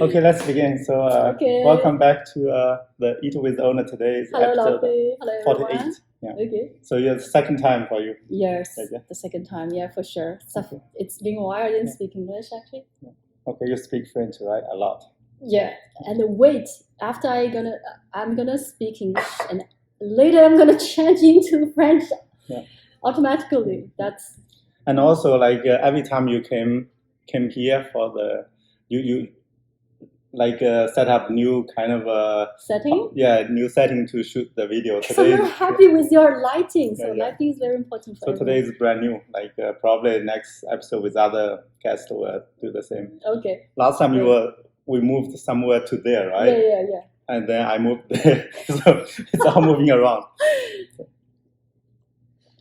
Okay, let's begin. So, Okay. welcome back to the Eat with Owner. Today is Hello, episode Lovely. Hello, 48. everyone. Yeah. Okay. So, it's the second time for you. Yes, Okay. the second time. Yeah, for sure. So Okay. it's been a while. I didn't Yeah. speak English actually. Okay, you speak French, right? A lot. Yeah, and wait. After I'm gonna speak English, and later I'm gonna change into French. Yeah. Automatically. That's. And also, like every time you came here for the you like set up new kind of Setting? new setting to shoot the video. So you're happy with your lighting. So Yeah. lighting is very important for So everyone. today is brand new. Like probably next episode with other guests will do the same. Okay. Last time Great. we moved somewhere to there, right? Yeah. And then I moved there, so it's all moving around.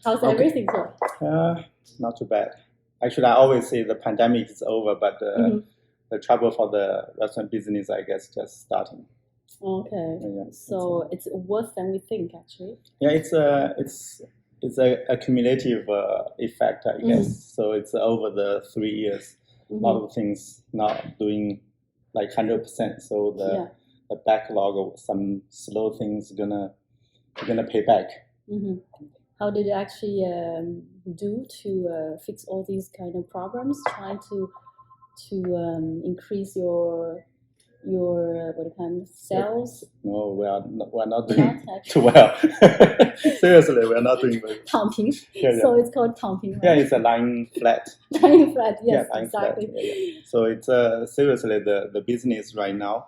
How's Okay. everything going? Not too bad. Actually, I always say the pandemic is over, but the trouble for the restaurant business, I guess, just starting. Okay. Yeah, So it's worse than we think, actually. Yeah, it's a cumulative effect, I guess. So it's over the 3 years. A lot of things not doing like 100%. So the backlog of some slow things gonna pay back. How did you actually do to fix all these kind of problems? Trying to increase your what do you call it, sales? No, we're not doing too well. Seriously, we're not doing well. 躺平. Yeah. So it's called 躺平, right? Yeah, it's a lying flat. Lying flat, yes, lying exactly. Flat. Yeah. So it's seriously the business right now.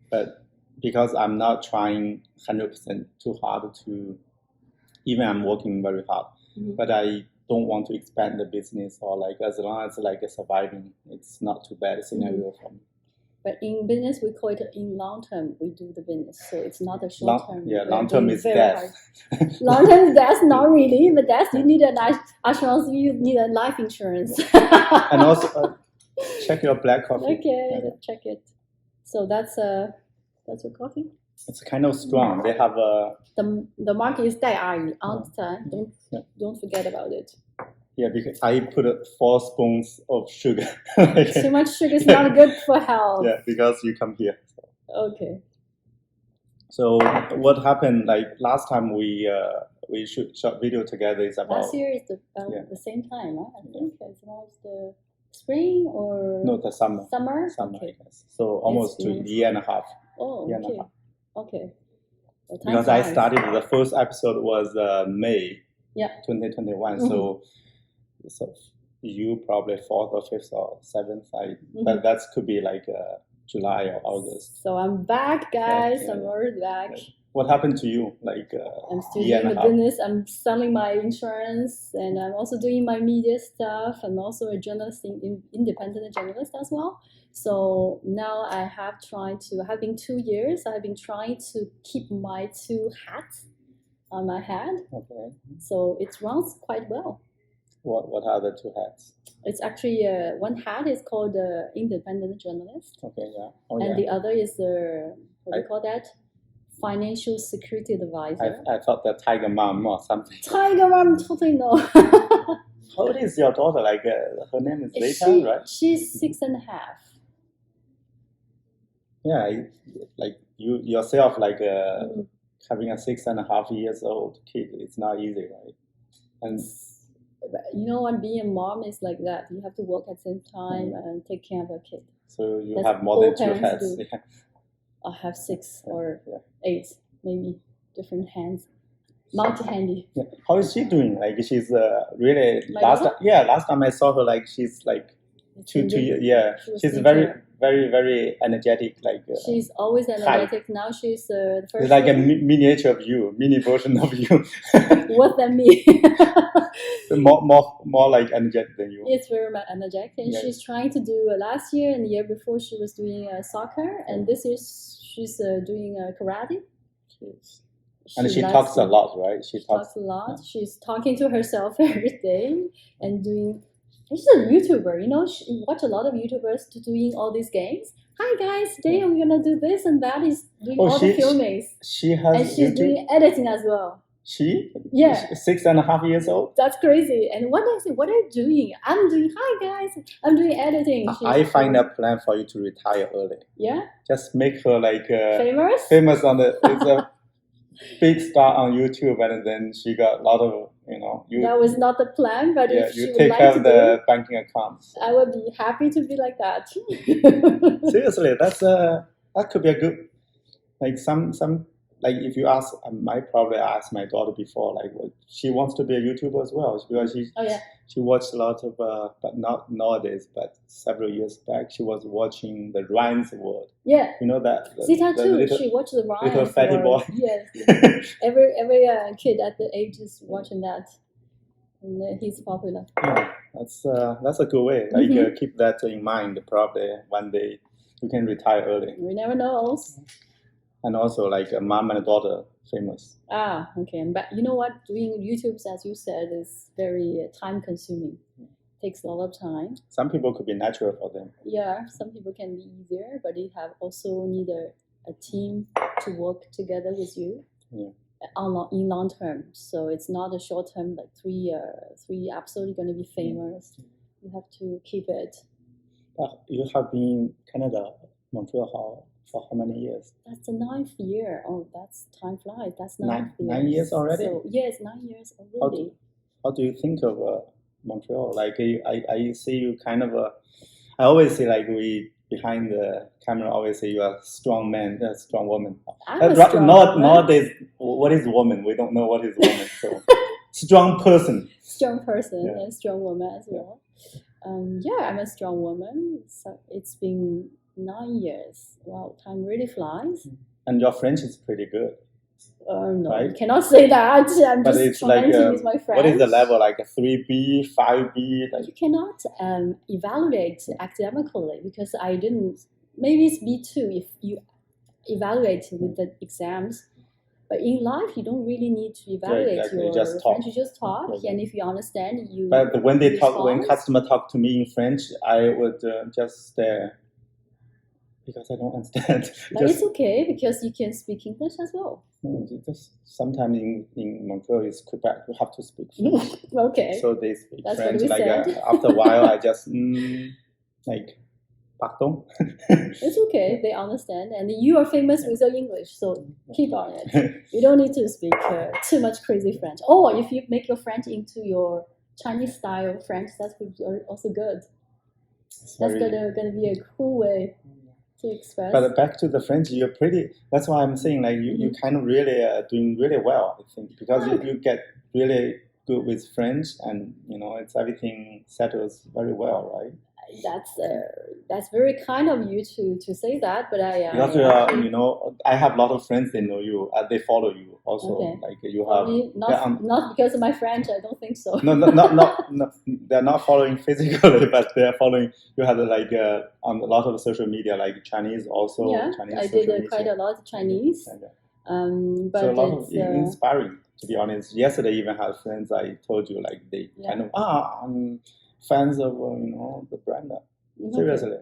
But because I'm not trying 100% too hard to, even I'm working very hard, but I don't want to expand the business, or like as long as like surviving, it's not too bad scenario for me. But in business, we call it in long term, we do the business. So it's not a short term. Yeah, long term is death. Long term is death, not really. But death, you need an assurance, you need a life insurance. And also, check your black coffee. Okay, let's check it. So that's your coffee? It's kind of strong. They have a... The mark is 戴阿姨, don't forget about it. Yeah, because I put 4 spoons of sugar. Too much sugar is not good for health. Yeah, because you come here. So. Okay. So what happened? Like last time we shot video together is about. Last year is the same time, right? I think it's almost the spring or. No, the summer. Summer. Okay. Yes. So almost a year and a half. Oh, okay. Okay. Well, because I started the first episode was May. Yeah. 2021. So you probably 4th or 5th or 7th. But that could be like July or August. So I'm back, guys. Okay. I'm already back. What happened to you? Like I'm still doing the business. I'm selling my insurance, and I'm also doing my media stuff. I'm also a journalist, independent journalist as well. So now I have been 2 years. I have been trying to keep my 2 hats on my head. Okay. So it runs quite well. What are the 2 hats? It's actually one hat is called independent journalist. Okay, yeah. And the other is what do you call that? Financial security advisor. I thought that tiger mom or something. Tiger mom, totally no. How old is your daughter? Like her name is Zeta, right? She's 6.5. Yeah, like you yourself, like having a 6.5 years old kid, it's not easy, right? And you know what, being a mom is like that. You have to work at the same time and take care of a kid. So you have more than 2 hats. Yeah. I have 6 or 8, maybe different hands. Multi-handy. Yeah. How is she doing? Like she's really last time I saw her, like she's like 2 years. Yeah, she's very energetic. Like she's always energetic. Now she's the first. It's like a miniature of you, mini version of you. Worse than me. more like energetic than you. It's very much energetic, and she's trying to do last year and the year before she was doing soccer, and this year she's doing karate. And she talks a lot, right? She talks a lot. Yeah. She's talking to herself every day and doing. She's a YouTuber, you know. She watch a lot of YouTubers doing all these games. Hi guys, today I'm gonna do this and that. Is doing all the filmings. She's doing editing as well. She? Yeah. 6.5 years old? That's crazy. And one day I said, what are you doing? I'm doing, hi guys, I'm doing editing. I find a plan for you to retire early. Yeah? Just make her like Famous? Famous on the, it's a big star on YouTube, and then she got a lot of, that was not the plan, but if you she take would care like of to the banking accounts. I would be happy to be like that. Seriously, that could be a good, like some like if you ask, I probably asked my daughter before, like she wants to be a YouTuber as well, because she watched a lot of, but not nowadays, but several years back, she was watching the Ryan's World. Yeah. You know that? Zita too, she watched the Ryan's little fatty boy. Yes. every kid at the age is watching that. And he's popular. Yeah, that's a good way. Like keep that in mind. Probably one day you can retire early. We never know. And also like a mom and a daughter famous. Ah, okay. But you know what? Doing YouTube, as you said, is very time consuming. Takes a lot of time. Some people could be natural for them. Yeah, some people can be easier, but you have also need a team to work together with you. Yeah. In long term, so it's not a short term, like three episodes you're going to be famous. You have to keep it. But you have been in Canada, Montreal, for how many years? That's the 9th year. Oh, that's time flies. That's 9 years already. So, yes, 9 years already. How do you think of Montreal? Like I see you kind of I always say like behind the camera, always say you are a strong man, a strong woman. Nowadays, what is woman? We don't know what is woman. So strong person. Strong person and strong woman as well. Yeah, I'm a strong woman. So it's been 9 years. Wow, time really flies. And your French is pretty good. No, right? You cannot say that. I'm but just it's trying like, to use my French. What is the level? Like a 3B, 5B? Like... You cannot evaluate academically because I didn't. Maybe it's B2 if you evaluate with the exams. But in life, you don't really need to evaluate your French. You just talk, and if you understand, you. But when they talk, when customer talk to me in French, I would just stare. Because I don't understand. But it's okay because you can speak English as well. Just sometimes in Montreal, it's Quebec, you have to speak French. Okay. So they speak That's French. What we said. After a while, I just like, pardon. It's okay. They understand, and you are famous with your English, so keep on it. You don't need to speak too much crazy French. Or if you make your French into your Chinese style French, that's also good. That's gonna be a cool way. Express. But back to the French, you're pretty. That's why I'm saying like you kind of really doing really well. I think because you get really good with French, and it's everything settles very well, right? That's very kind of you to say that, but because I have a lot of friends. They know you. They follow you also. Okay. Like you have not because of my French. I don't think so. No. They're not following physically, but they're following. You have like on a lot of social media, like Chinese also. Yeah, Chinese I did quite a lot of Chinese. But so a lot of inspiring. To be honest, yesterday even had friends. I told you like they kind of I'm fans of the Brenda. Seriously.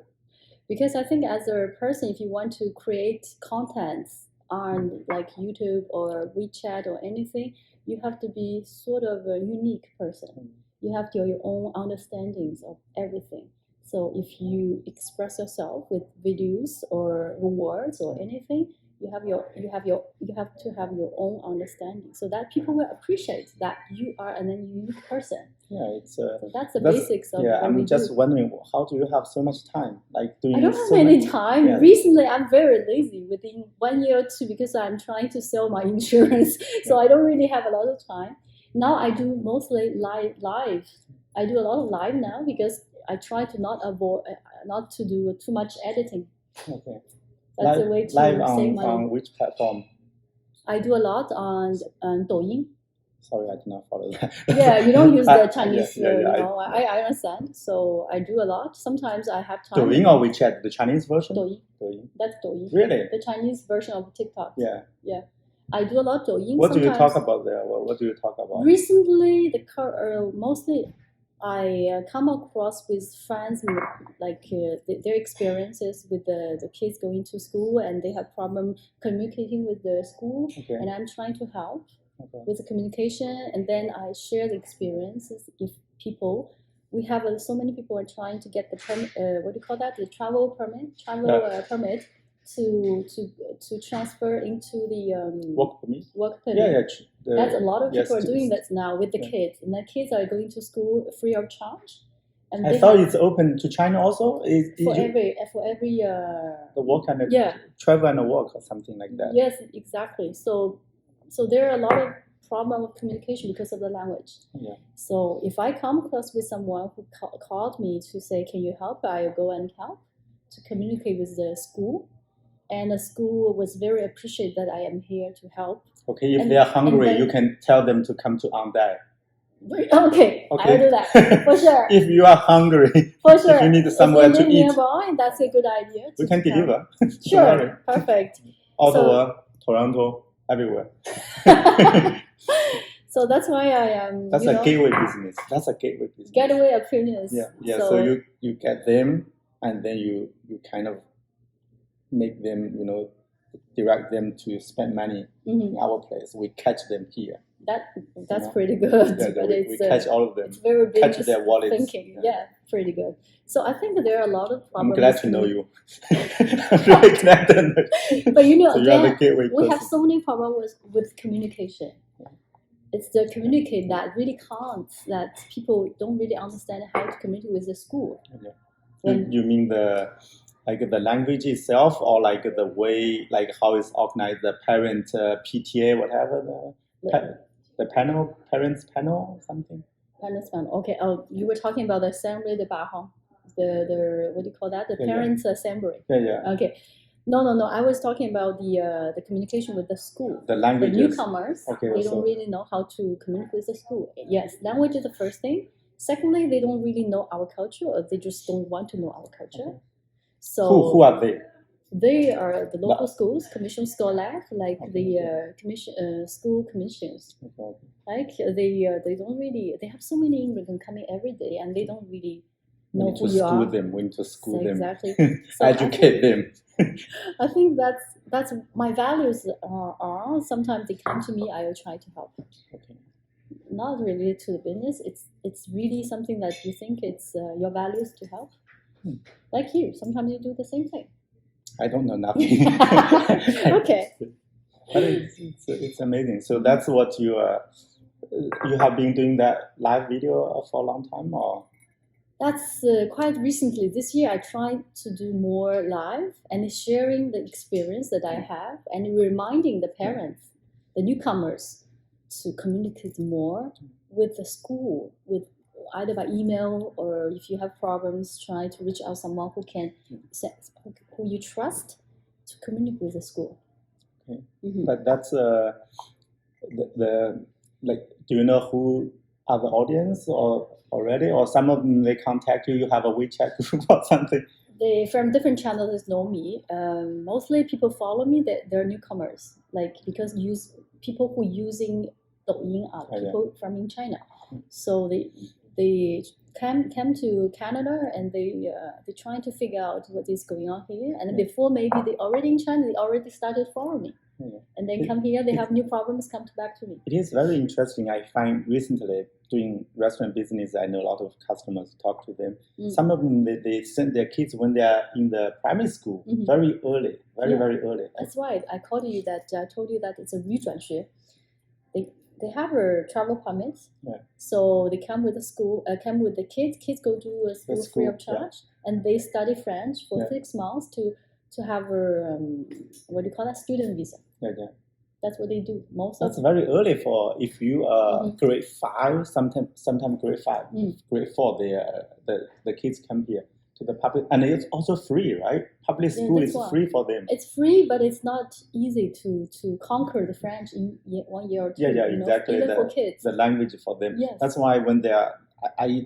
Because I think as a person, if you want to create contents on like YouTube or WeChat or anything, you have to be sort of a unique person. You have your own understandings of everything. So if you express yourself with videos or words or anything, you have to have your own understanding, so that people will appreciate that you are a unique person. Yeah, so that's the basics of what I'm just wondering, how do you have so much time? Like doing. I don't have any time. Yeah. Recently, I'm very lazy. Within 1 year or two, because I'm trying to sell my insurance, so I don't really have a lot of time. Now I do mostly live. I do a lot of live now because I try to not to do too much editing. Okay. That's a way to save money. On which platform? I do a lot on Douyin. Sorry, I cannot follow that. Yeah, you don't use the Chinese, I understand. So I do a lot. Sometimes I have time. Douyin or WeChat, the Chinese version? Douyin. That's Douyin. Really? The Chinese version of TikTok. Yeah. Yeah. I do a lot of Douyin. What do you talk about there? What do you talk about? Recently, mostly I come across with friends like their experiences with the kids going to school, and they have problem communicating with the school, and I'm trying to help. with the communication, and then I share the experiences. If people, we have so many people are trying to get the what do you call that? The travel permit, permit to transfer into the work permit. Work permit. That's a lot of people are doing that that now with the kids, and the kids are going to school free of charge. And I thought it's open to China also. For every the work and travel and work or something like that. Yes, exactly. So there are a lot of problem of communication because of the language. Yeah. So if I come across with someone who called me to say, "Can you help?" I'll go and help to communicate with the school, and the school was very appreciative that I am here to help. Okay, if they are hungry, you can tell them to come to Owner. Okay, I'll do that for sure. If you are hungry, for sure. If you need somewhere to eat, nearby, that's a good idea. We can deliver. Sure, perfect. Ottawa, Toronto, everywhere. So that's why I am. That's a gateway business. That's a gateway business. Gateway appearance. Yeah. So you get them, and then you kind of make them, direct them to spend money in our place. We catch them here. That's pretty good. Yeah, but we catch all of them. It's very business catch their wallets. thinking. Yeah, pretty good. So I think that there are a lot of problems. I'm glad to know you. I'm really glad to know you. But so again, we have so many problems with communication. It's the communicate that really counts, that people don't really understand how to communicate with the school. Yeah. You mean the language itself, or like the way, like how it's organized, the parent PTA, whatever, the parents panel, something? Parents panel. Okay. Oh, you were talking about the assembly, the what do you call that? The parents' assembly. Yeah. Okay. No. I was talking about the communication with the school. The language. The newcomers, they don't really know how to communicate with the school. Yes, language is the first thing. Secondly, they don't really know our culture, or they just don't want to know our culture. Okay. So who are they? They are the local schools, commission scolaire, like the school commissions. Okay. Like they don't really. They have so many immigrants coming every day, and they don't really know who you are. We need to school them. Exactly. So educate them. I think that's my values are. Sometimes they come to me, I will try to help. Okay. Not related to the business. It's really something that you think it's your values to help. Like you, sometimes you do the same thing. I don't know nothing. Okay. But it's amazing. So that's what you have been doing that live video for a long time, or? That's quite recently. This year I tried to do more live and sharing the experience that I have and reminding the parents, the newcomers, to communicate more with the school, with either by email, or if you have problems, try to reach out someone who who you trust to communicate with the school. Okay. But that's the do you know who are the audience already, or some of them they contact you? You have a WeChat group or something? They from different channels know me. Mostly people follow me. They're newcomers, because people who using Douyin are people from China. So they came to Canada, and they're trying to figure out what is going on here. And before maybe they already in China, they already started following me. And then come here, they have new problems, come back to me. It is very interesting. I find recently doing restaurant business, I know a lot of customers talk to them. Some of them, they send their kids when they are in the primary school, very early, very early. That's why I told you that it's a 语转学. They have a travel permit, so they come with the school, come with the kids. Kids go to a school free of charge, and they study French for 6 months to have a what do you call that, student visa. That's what they do. That's very early for if you are grade 5, sometimes grade 5, grade 4. The kids come here to the public, and it's also free, right? Public school is free for them. It's free, but it's not easy to conquer the French in 1 year or 2. Exactly. Even for kids, the language for them. Yes. That's why when they are, I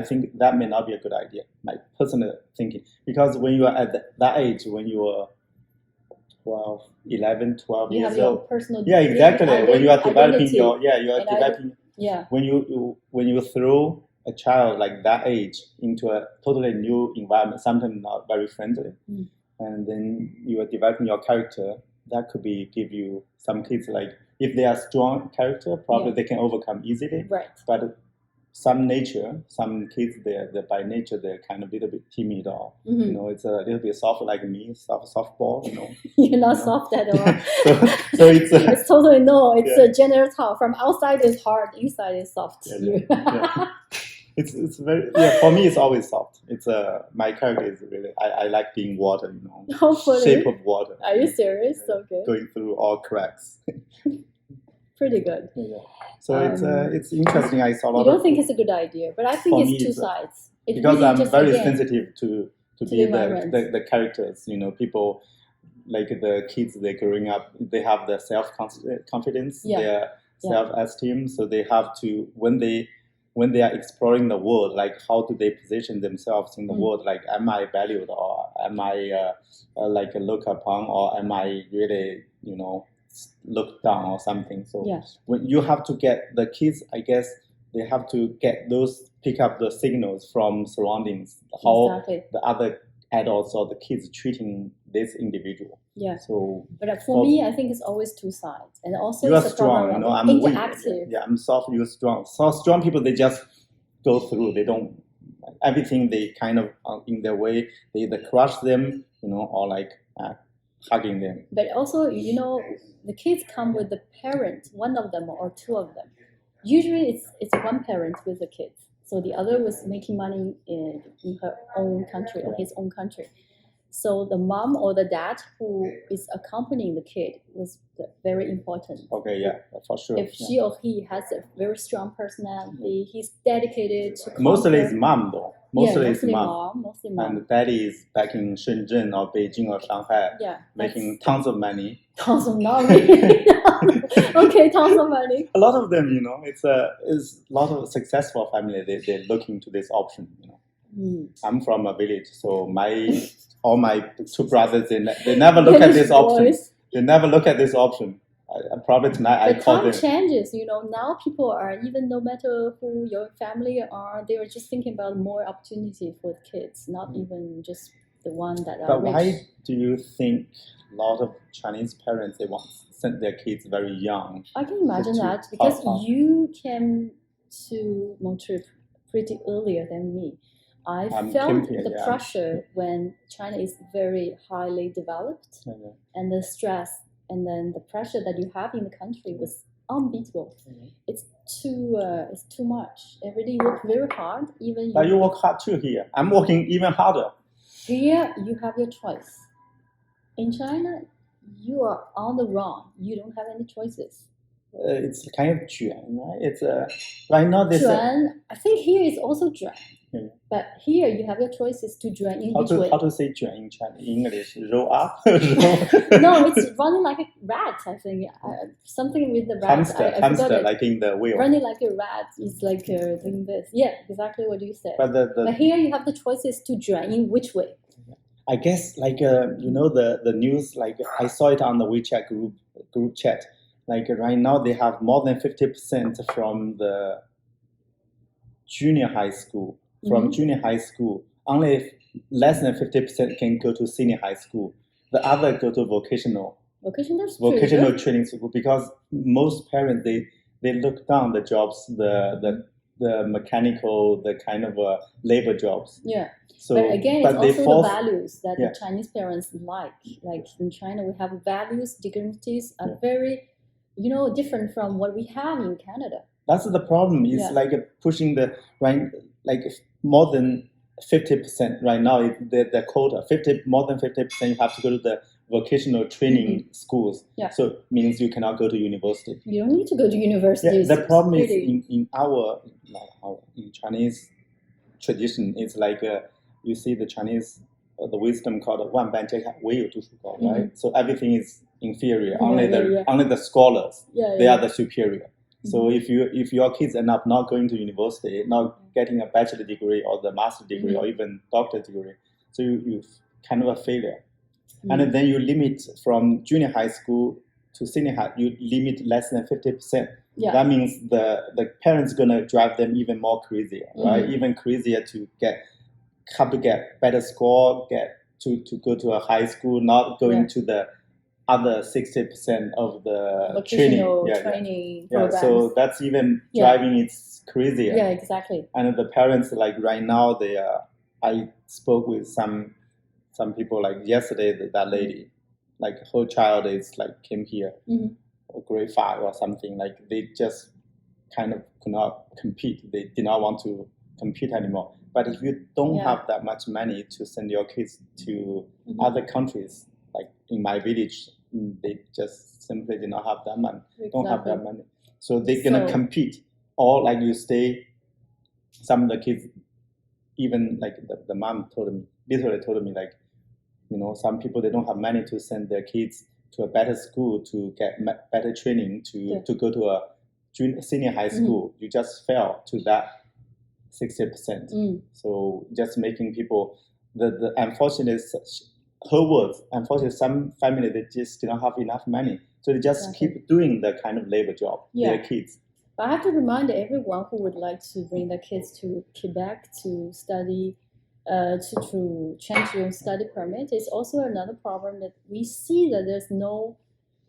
think that may not be a good idea. My personal thinking, because when you are at that age, when you are 11, 12 you years have your old. personal Exactly. When you are developing identity. When you throw a child like that age into a totally new environment, sometimes not very friendly, and then you are developing your character, that could be give you some kids like if they are strong character, probably they can overcome easily. Right. But some kids they're by nature they're kind of a little bit timid or you know it's a little bit soft like me, softball. You know. You're not soft at all. so it's it's totally no. It's a general talk. From outside is hard, inside is soft. Yeah. It's very for me it's always soft. It's my character is really I like being water, you know. Hopefully. Shape of water. Are you serious? So good. Going through all cracks. Pretty good. Yeah. So it's interesting. I saw a lot. You don't think it's a good idea, but I think it's two sides. Because I'm very sensitive to be the characters. You know, people like the kids they're growing up. They have their self-confidence, their self-esteem. So they have to when they are exploring the world, like how do they position themselves in the world? Like, am I valued or am I like looked upon or am I really, you know, looked down or something? So when you have to get the kids, I guess they have to pick up the signals from surroundings, how the other adults or the kids treating this individual. Yeah. So, but for me, I think it's always two sides, and also you are strong. You know, I'm interactive. Weak. Yeah, I'm soft. You're strong. So strong people, they just go through. They don't everything. They kind of in their way. They either crush them, you know, or like hugging them. But also, you know, the kids come with the parent, one of them or two of them. Usually, it's one parent with the kids. So the other was making money in her own country or his own country. So the mom or the dad who is accompanying the kid was very important. Okay, yeah, for sure. If she or he has a very strong personality, he's dedicated to conquer. Mostly it's mom though. Mostly mom. And daddy is back in Shenzhen or Beijing or Shanghai, making tons of money. Tons of money. Okay, tons of money. A lot of them, you know, it's a lot of successful family. They're looking to this option, you know. I'm from a village, so all my two brothers, they never look at this option. They never look at this option. Probably tonight I call them. The time changes, you know. Now people are, even no matter who your family are, they are just thinking about more opportunity for the kids, not even just the one that are rich. But why do you think a lot of Chinese parents, they want to send their kids very young? I can imagine that because you came to Montreal pretty earlier than me. I felt the pressure when China is very highly developed and the stress and then the pressure that you have in the country was unbeatable. It's too much. Every day you work very hard. But you work hard too here. I'm working even harder. Here you have your choice. In China, you are on the wrong. You don't have any choices. It's kind of 卷, right? It's right now this. 卷, I think here is also 卷. But here you have your choices to 卷 in which way. How to say 卷 in Chinese? English, roll up? No, it's running like a rat, I think. Something with the rat. Hamster, like in the wheel. Running like a rat is like doing this. Yeah, exactly what you said. But here you have the choices to 卷 in which way. I guess like you know the news, like I saw it on the WeChat group chat. Like right now they have more than 50% from the junior high school. From junior high school, only less than 50% can go to senior high school. The other go to vocational training school because most parents they look down the jobs, the mechanical, the kind of labor jobs. Yeah. So, but again, it's also the values that the Chinese parents like. Like in China, we have values, dignities are very, you know, different from what we have in Canada. That's the problem. It's like pushing the like more than 50% right now. The quota more than 50%. You have to go to the vocational training schools. Yeah. So it means you cannot go to university. You don't need to go to university. Yeah, the problem is in Chinese tradition. It's like you see the Chinese the wisdom called 万般皆唯有读书高, right? So everything is inferior. Only the scholars they are the superior. So if your kids end up not going to university, not getting a bachelor degree or the master degree or even doctor degree, so you kind of a failure. And then you limit from junior high school to senior high, you limit less than 50%. Yeah. That means the parents gonna drive them even more crazier, right? Even crazier to get better score, get to go to a high school, not going to the other 60% of the vocational training programs. So that's even driving it's crazier. Yeah, exactly. And the parents, like right now, I spoke with some people, like yesterday, that lady, like her child is like came here, grade 5 or something, like they just kind of could not compete. They did not want to compete anymore. But if you don't have that much money to send your kids to other countries, like in my village, they just simply did not have that money. Don't have that money. So they're gonna compete. Or like you stay, some of the kids, even like the mom literally told me, like, some people, they don't have money to send their kids to a better school to get better training to go to a senior high school. You just fell to that 60%. So just making people, the unfortunate, her words, unfortunately, some family, they just do not have enough money. So they just keep doing the kind of labor job, their kids. But I have to remind everyone who would like to bring their kids to Quebec to study, to change your study permit. It's also another problem that we see that there's no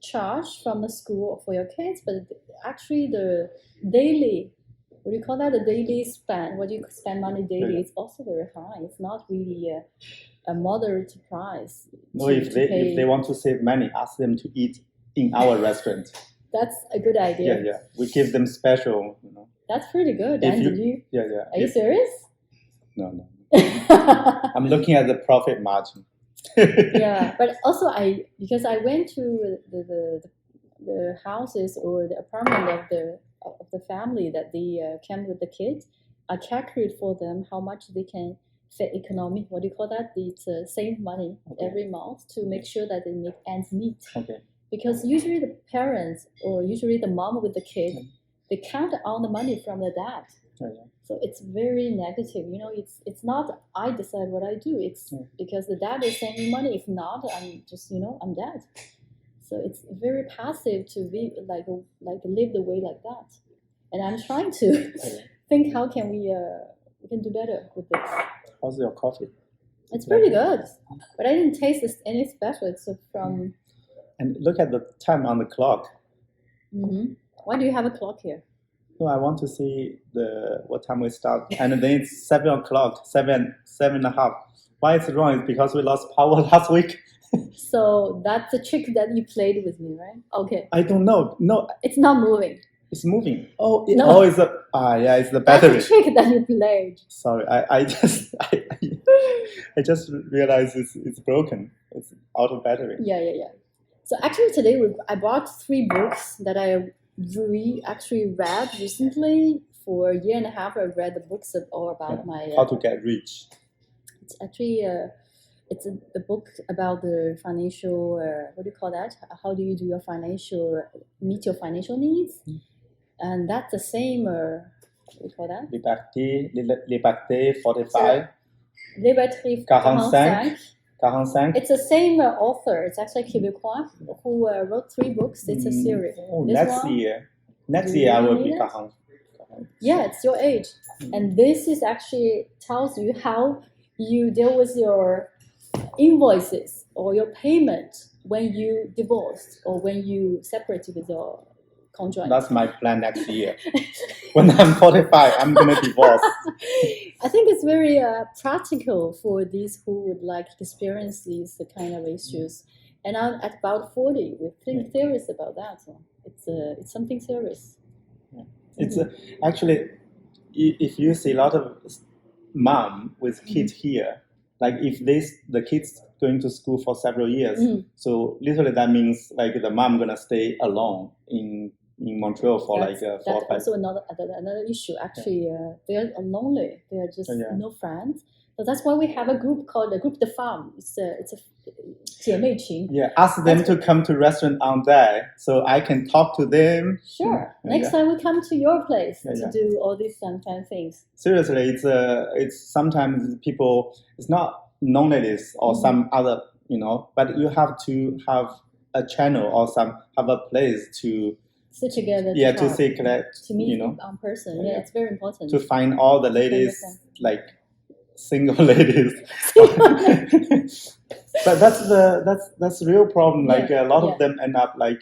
charge from the school for your kids, but actually the daily, what do you call that? The daily spend, what you spend money daily is also very high. It's not really a moderate price. No, if they want to save money, ask them to eat in our restaurant. That's a good idea. Yeah. We give them special, That's pretty good. And did you? Yeah. Are you serious? No. I'm looking at the profit margin. Yeah, but also because I went to the houses or the apartment of the family that they came with the kids, I calculate for them how much they can fit economic. What do you call that? It's save money every month to make sure that they make ends meet. Because usually the parents or usually the mom with the kid, they count on the money from the dad. So it's very negative. It's not I decide what I do. It's because the dad is sending money. If not, I'm just I'm dead. So it's very passive to be like live the way like that. And I'm trying to think how can we can do better with this. How's your coffee? It's pretty good, but I didn't taste any special. It's from. And look at the time on the clock. Why do you have a clock here? No, I want to see what time we start. And then it's 7 o'clock, 7:30. Why it's wrong? It's because we lost power last week. So that's the trick that you played with me, right? Okay. I don't know. No. It's not moving. It's moving. It's the battery. That's the trick that you played. Sorry, I just realized it's broken. It's out of battery. Yeah. So actually today I bought 3 books that I actually read recently. For a year and a half, I read the books all about my... how to get rich. It's actually the book about the financial, what do you call that? How do you do your meet your financial needs? And that's the same, what do you call that? Liberté 45. Liberté 45. It's the same author. It's actually Quebecois who wrote 3 books. It's a series. Next year I will be 40. Yeah, it's your age. And this is actually tells you how you deal with your invoices or your payment when you divorced or when you separated with your conjoint. That's my plan next year. When I'm 45, I'm going to divorce. I think it's very practical for these who would like to experience these kind of issues. And I'm at about 40. We think serious about that. So it's something serious. It's actually, if you see a lot of mom with kids here, like if the kids going to school for several years, so literally that means like the mom gonna stay alone in Montreal for that's 4 or 5. That's also another issue. Actually, they're lonely. They are just no friends. So that's why we have a group called the Group de Femme. It's a 姐妹群. Yeah, ask them to come to restaurant on that so I can talk to them. Sure. Next time we come to your place to do all these fun things. Seriously, it's sometimes people, it's not loneliness or some other, but you have to have a channel or have a place to sit together. To say to meet in person. Yeah, it's very important. To find all the ladies like single ladies. But that's the real problem. Like a lot of them end up like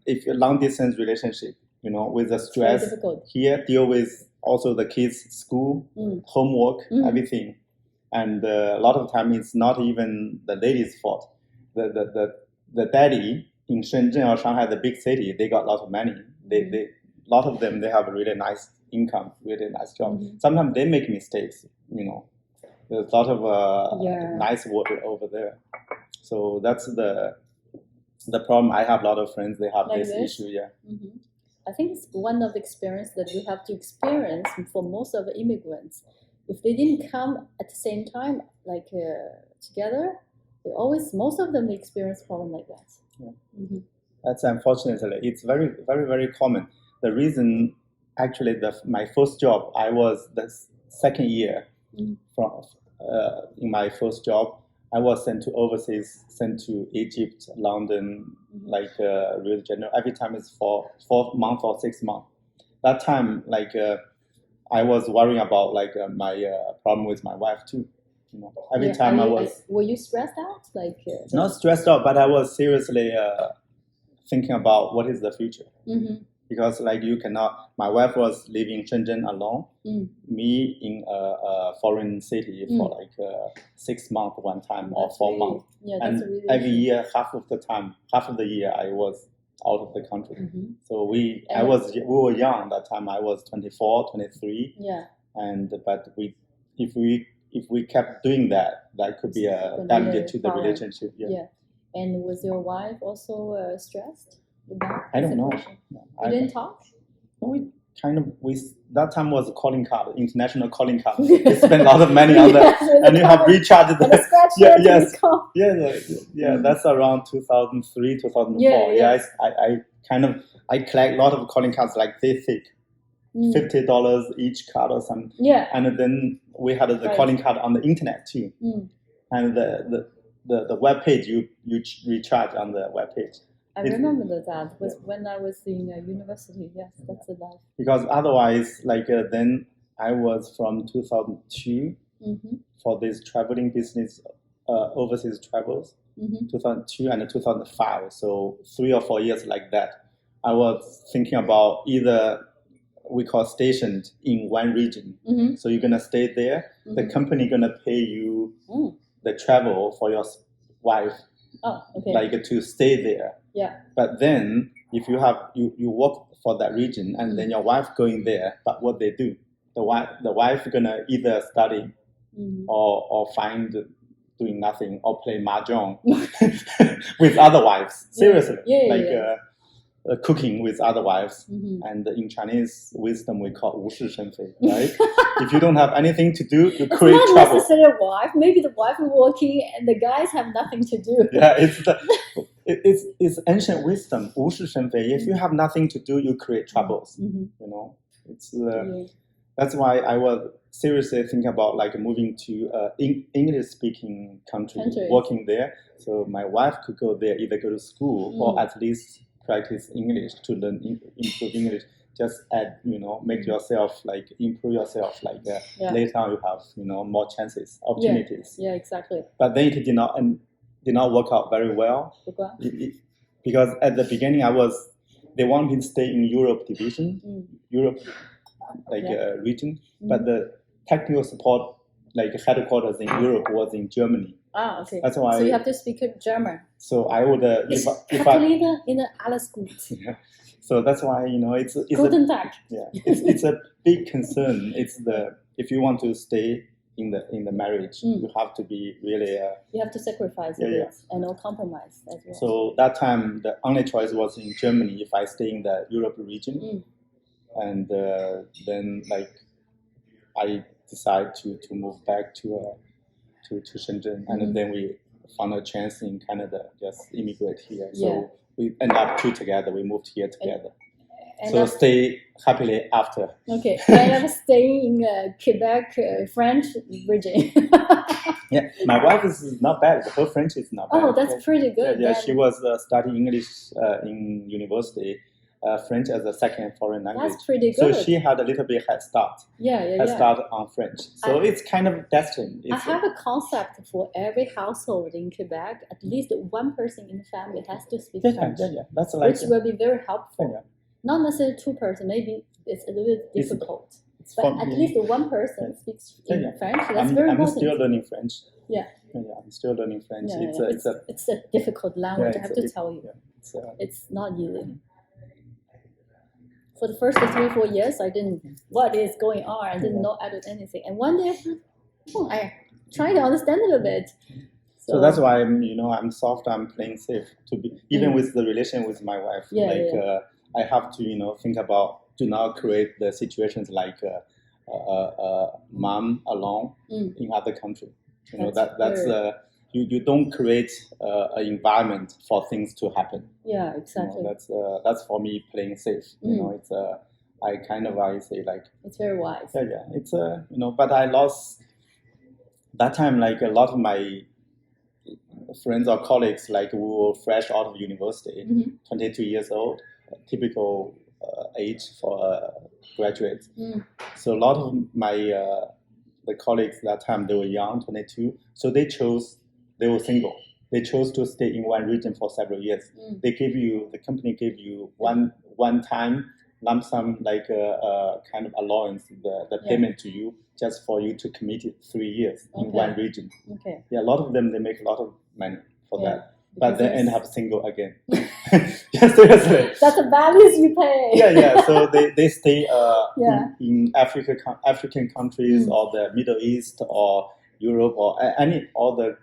if a long distance relationship, with the stress here, deal with also the kids' school, homework, everything, and a lot of time it's not even the lady's fault. The daddy in Shenzhen or Shanghai, the big city, they got a lot of money. They lot of them, they have a really nice income, really nice job. Sometimes they make mistakes. There's a lot of nice water over there. So that's the problem. I have a lot of friends, they have this issue. I think it's one of the experience that we have to experience for most of the immigrants. If they didn't come at the same time, like together, most of them experience problem like that. That's unfortunately, it's very, very, very common. The reason, actually, my first job, I was the second year from in my first job. I was sent to Egypt, London, like Rio de Janeiro. Every time it's for 4 months or 6 months. That time, like I was worrying about like my problem with my wife too. Every time were you stressed out? Like not stressed out, but I was seriously thinking about what is the future. Because like you cannot. My wife was living in Shenzhen alone. Me in a foreign city for like 6 months one time or 4 months. And really every year, half of the year, I was out of the country. So we were young that time. I was 24, 23. But if we kept doing that, that could be a damage to the relationship. And was your wife also stressed? I don't know. You didn't talk? We that time was a calling card, international calling card. You spend a lot of money on that, and you have recharged the That's around 2003, 2004. I collect a lot of calling cards like this thick, $50 each card or something. And then we had the calling card on the internet too, and the web page you recharge on the web page. I remember that was when I was in university. Yes, that's the life. Because otherwise, like then I was from 2002 for this traveling business, overseas travels, 2002 and 2005. So 3 or 4 years like that. I was thinking about either we call stationed in one region. So you're gonna stay there. The company gonna pay you the travel for your wife. Like to stay there. But then if you work for that region and then your wife going there, but what they do, the wife gonna either study or find doing nothing or play mahjong with other wives. Seriously, cooking with other wives. And in Chinese wisdom we call 无事生非, right? If you don't have anything to do, you create trouble. Not necessarily a wife. Maybe the wife is working and the guys have nothing to do. It's ancient wisdom. 无事生非. If you have nothing to do, you create troubles. It's that's why I was seriously thinking about like moving to English-speaking country, working there. So my wife could go there, either go to school or at least practice English to learn, improve English. Just add, make yourself like improve yourself. Like later on, you have more chances, opportunities. Yeah, exactly. But then it did not work out very well because at the beginning they wanted me to stay in Europe division, Europe region, but the technical support like headquarters in Europe was in Germany. Okay. That's why. So you have to speak German. So I would Catalina in alles gut. So that's why it's Guten Tag. It's a big concern. If you want to stay in the marriage, you have to be really. You have to sacrifice a bit and no compromise as well. So that time the only choice was in Germany if I stay in the Europe region, and then like I decided to move back to Shenzhen, and then we found a chance in Canada, just immigrate here. So we end up together. We moved here together. So stay happily after. Okay, and I'm staying in Quebec, French region. My wife is not bad. Her French is not bad. Oh, that's pretty good. She was studying English in university, French as a second foreign language. That's pretty good. So she had a little bit head start. Head start on French. So it's kind of destined. I have a concept for every household in Quebec. At least one person in the family has to speak French. That's like, which will be very helpful. Not necessarily two person. Maybe it's a little bit difficult. But at least one person speaks in French. That's very important. I'm still learning French. I'm still learning French. It's a difficult language. I have to tell you. It's not easy. For the first 3-4 years, I didn't. What is going on? I didn't know anything. And one day, I tried to understand it a bit. So that's why I'm soft. I'm playing safe to be even with the relation with my wife. I have to think about. Do not create the situations like mom alone in other country. You don't create an environment for things to happen. Yeah, exactly. That's for me playing safe. It's I say like it's very wise. It's but I lost that time. Like a lot of my friends or colleagues, like we were fresh out of university, 22 years old, typical age for graduates. So a lot of my the colleagues that time, they were young, 22. So they were single. They chose to stay in one region for several years. The company gave you one time lump sum, like a kind of allowance, the payment to you just for you to commit it 3 years in one region. A lot of them, they make a lot of money for that. But they end up single again. Seriously. That's the values you pay. So they stay in African countries or the Middle East or Europe or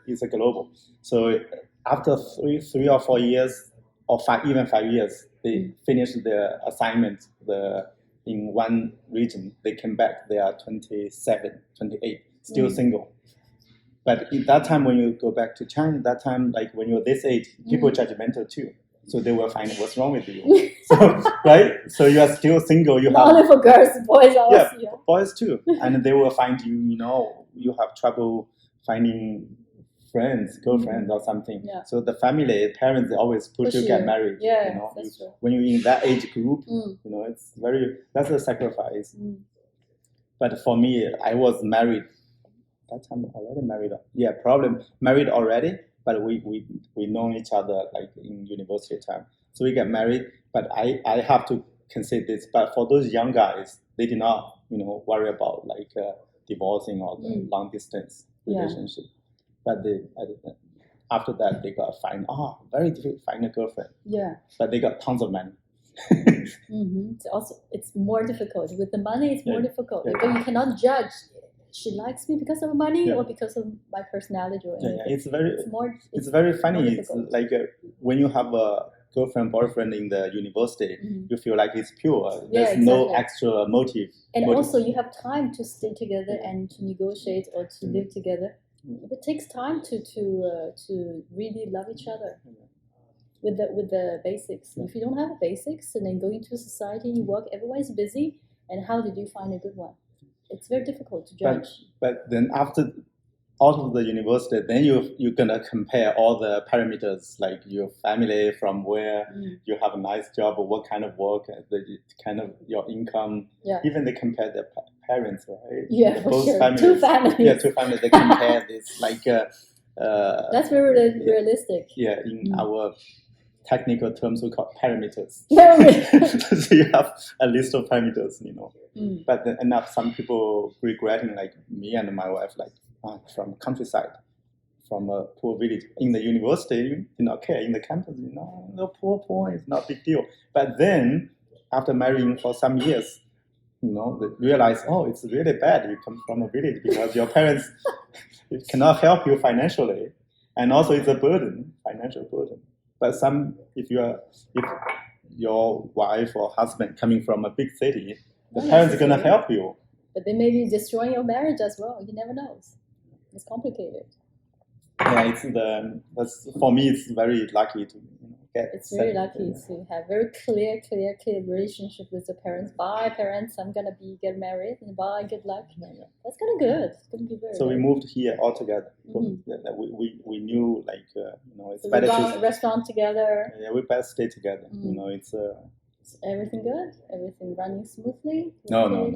it's a global. So after 3 or 4 years or even 5 years, they finish their assignment in one region. They came back. They are 27, 28, still single. But at that time, when you go back to China, that time, like when you're this age, people are judgmental too. So they will find what's wrong with you. So you are still single. Not only for girls, boys also. Boys too. And they will find you you have trouble finding friends, girlfriends or something. So the parents, they always push you to get married. That's true. When you're in that age group, that's a sacrifice. But for me, I was married. That time already married. Probably married already, but we known each other like in university time. So we get married, but I have to consider this. But for those young guys, they did not worry about like divorcing or the long distance relationship. But after that they got find very difficult to find a girlfriend. But they got tons of money. It's more difficult with the money. It's more difficult because you cannot judge. She likes me because of money or because of my personality or anything. It's very funny. It's like when you have a girlfriend, boyfriend in the university, you feel like it's pure. There's no extra motive. And also you have time to stay together and to negotiate or to live together. It takes time to really love each other with the basics. If you don't have the basics and then go into society, you work, everyone's busy, and how did you find a good one? It's very difficult to judge. But then after out of the university, then you're gonna compare all the parameters, like your family, from where you have a nice job or what kind of work, the kind of your income. Even they compare their parents, right? Both families. Two families. Two families. They compare this like. That's very realistic. In our technical terms, we call parameters. So you have a list of parameters, But then end up some people regretting, like me and my wife, like from countryside, from a poor village. In the university, you do not care. In the campus, the poor is not a big deal. But then, after marrying for some years, they realize, it's really bad. You come from a village because your parents cannot help you financially, and also it's a burden, financial burden. But if your wife or husband coming from a big city, the parents are gonna help you. But they may be destroying your marriage as well. You never know. It's complicated. For me, it's very lucky to get. It's very lucky to have very clear relationship with the parents. Bye, parents. I'm gonna get married, and bye, good luck. That's kind of good. It's gonna be very. So we moved here all together. We knew it's better to restaurant together. We better stay together. Is everything good? Everything running smoothly? No.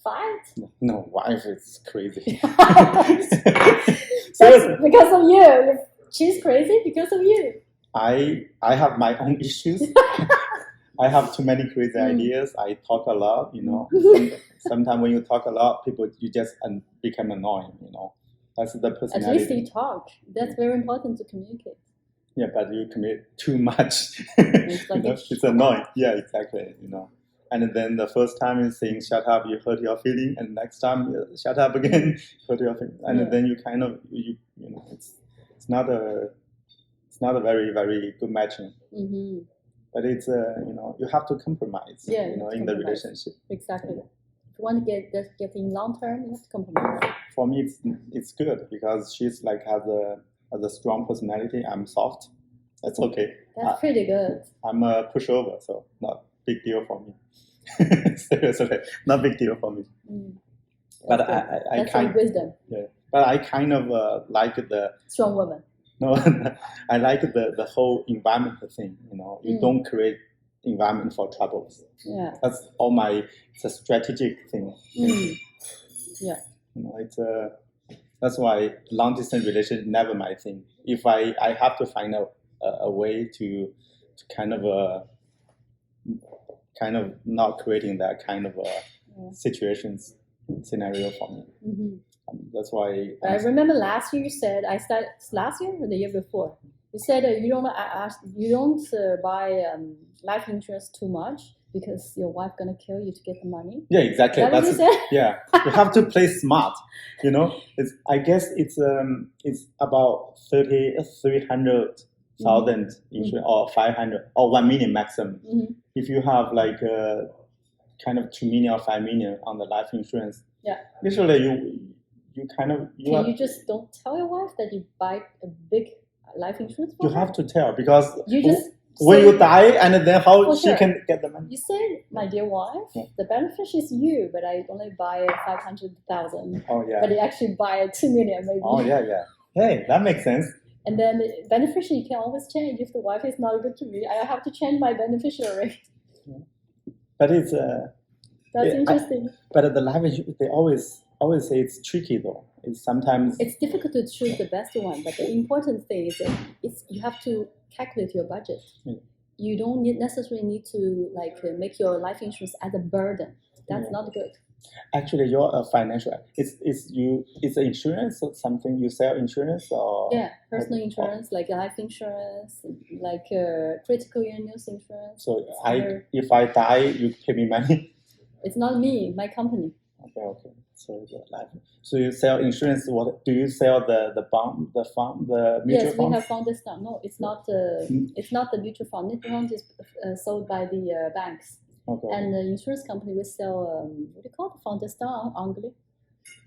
Fight? No, wife is crazy. That's because of you. She's crazy because of you. I have my own issues. I have too many crazy ideas. I talk a lot, you know. Sometimes when you talk a lot, you just become annoying, you know. That's the personality. At least you talk. That's very important to communicate. Yeah, but you commit too much. It's like it's annoying. Yeah, exactly, you know. And then the first time you're saying shut up, you hurt your feeling, and next time you shut up again, hurt your feeling. And then you kind of you know it's not a very, very good matching. Mm-hmm. But it's you know, you have to compromise. Yeah, you know, in the relationship. Exactly. If you want to get in long term, you have to compromise. For me, it's good because she's like has a strong personality. I'm soft. That's okay. That's pretty good. I'm a pushover, so not big deal for me. Seriously, not big deal for me. But that's kind of wisdom. Yeah, but I kind of like the strong woman. No, I like the whole environment thing. You know, you don't create environment for troubles. Yeah, that's it's a strategic thing. Yeah, you know, it's that's why long distance relationship never my thing. If I have to find a way to kind of not creating that kind of scenario for me. That's why. I remember last year you said last year or the year before. You said you don't buy life insurance too much because your wife gonna kill you to get the money. Yeah, exactly. That's what you said? Yeah, you have to play smart. You know, I guess it's about 300,000 insurance or 500 or 1 million maximum. If you have like kind of 2 million or 5 million on the life insurance, usually you kind of you just don't tell your wife that you buy a big life insurance for you her? have to tell because you just when you die and then how she can get the money. You say, my dear wife, the beneficiary is you, but I only buy 500,000. Oh yeah. But you actually buy 2 million maybe. Oh yeah. Hey, that makes sense. And then the beneficiary can always change. If the wife is not good to me, I have to change my beneficiary. But it's that's interesting. But the life insurance, they always say it's tricky though. It's difficult to choose the best one, but the important thing is that you have to calculate your budget. You don't necessarily need to make your life insurance as a burden. That's not good. Actually, you're a financial. It's insurance or something. You sell insurance or personal insurance like life insurance, like critical illness insurance. So if I die, you pay me money. It's not me, my company. Okay. So you sell insurance. What do you sell? The bond, the fund, the mutual fund? Yes, we have found stuff. No, it's not. It's not the mutual fund. Mutual fund is sold by the banks. Okay. And the insurance company will sell what do you call it? Fond de star in English.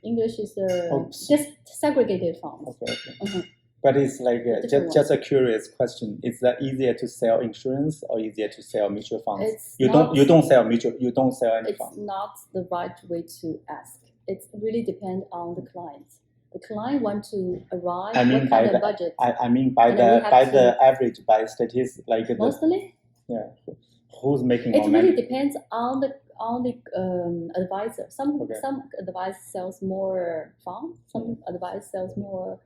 English is just segregated funds. Okay. But it's like just a curious question. Is that easier to sell insurance or easier to sell mutual funds? You don't sell any funds. It's not the right way to ask. It really depends on the client. The client wants to arrive what kind of budget. I mean by the average, by statistics, like mostly. Who's making more money? It really depends on the advisor. Some advisor sells more funds. Some advisor sells more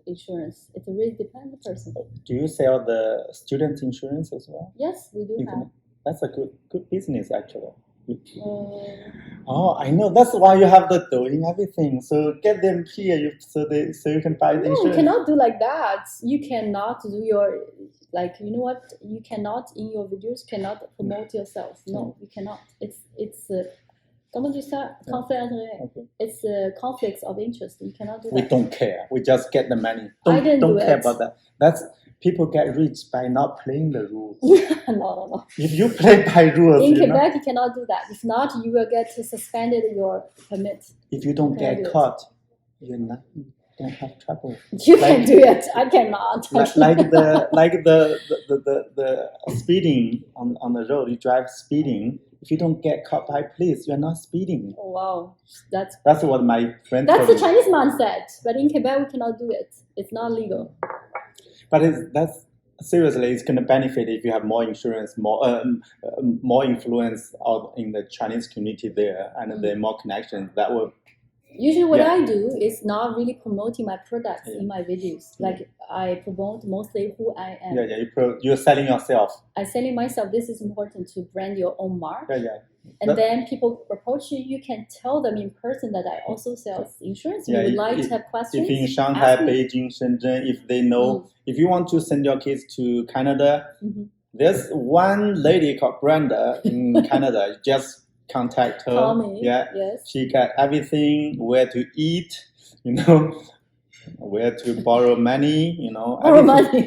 insurance. It really depends on the person. Do you sell the student insurance as well? Yes, we do have. That's a good business actually. I know. That's why you have the doing everything. So get them here, so you can buy the insurance. You cannot do like that. You cannot do your you know what? You cannot in your videos promote yourself. No, you cannot. It's comment tu dis ça? It's conflicts of interest. You cannot do that. We don't care. We just get the money. Don't care about that. That's people get rich by not playing the rules. No. If you play by rules, in Quebec, you cannot do that. If not, you will get suspended your permit. If you don't get caught, you're not. Don't have trouble. You can do it. I cannot. Like the speeding on the road. You drive speeding. If you don't get caught by police, you're not speeding. Oh, wow, that's what my friend. That's the Chinese mindset. But in Quebec, we cannot do it. It's not legal. But seriously, it's going to benefit if you have more insurance, more influence out in the Chinese community there, and there are more connections. That will. Usually, what I do is not really promoting my products in my videos. Like I promote mostly who I am. You're selling yourself. I'm selling myself. This is important to brand your own mark. And But, then people approach you. You can tell them in person that I also sell insurance. You would like to have questions. If in Shanghai, Beijing, Shenzhen, if they know, if you want to send your kids to Canada, there's one lady called Brenda in Canada. Just contact her. Call me. Yes. She got everything, where to eat, where to borrow money, Borrow money.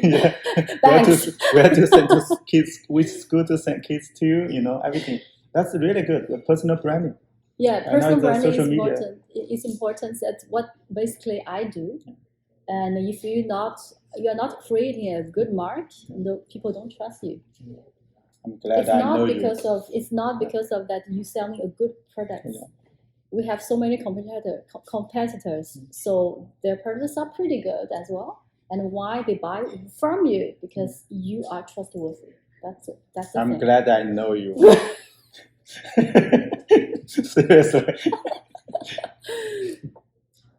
where to send to kids, which school to send kids to, everything. That's really good. Personal branding. Yeah, personal branding is important. Media. It's important. That's what basically I do. And if you're not creating a good mark, people don't trust you. I'm glad I know you. It's not because of that you selling a good product. We have so many competitors, so their products are pretty good as well. And why they buy from you? Because you are trustworthy. That's it. That's the I'm thing. glad I know you. Seriously.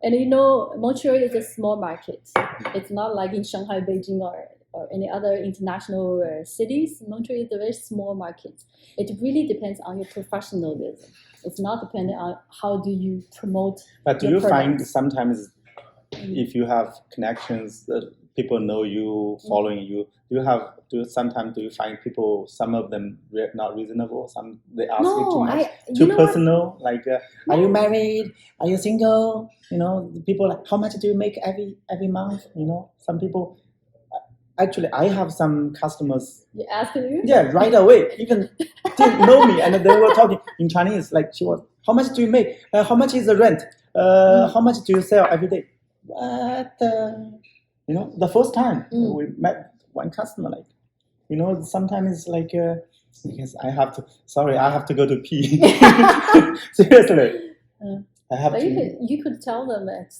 And Montreal is a small market. It's not like in Shanghai, Beijing, or any other international cities. Montreal is a very small market. It really depends on your professionalism. It's not dependent on how do you promote. But do you find sometimes if you have connections, people know you, following you, do you find people, some of them not reasonable, some they ask you too much, too personal, like are you married, are you single, people like, how much do you make every month, some people, actually I have some customers, you ask you? Yeah, right away, even didn't know me, and they were talking in Chinese, like she was, how much do you make, how much is the rent, how much do you sell every day? What the first time we met one customer, like, sometimes it's like, because I have to go to pee. Seriously. I have to. You could tell them that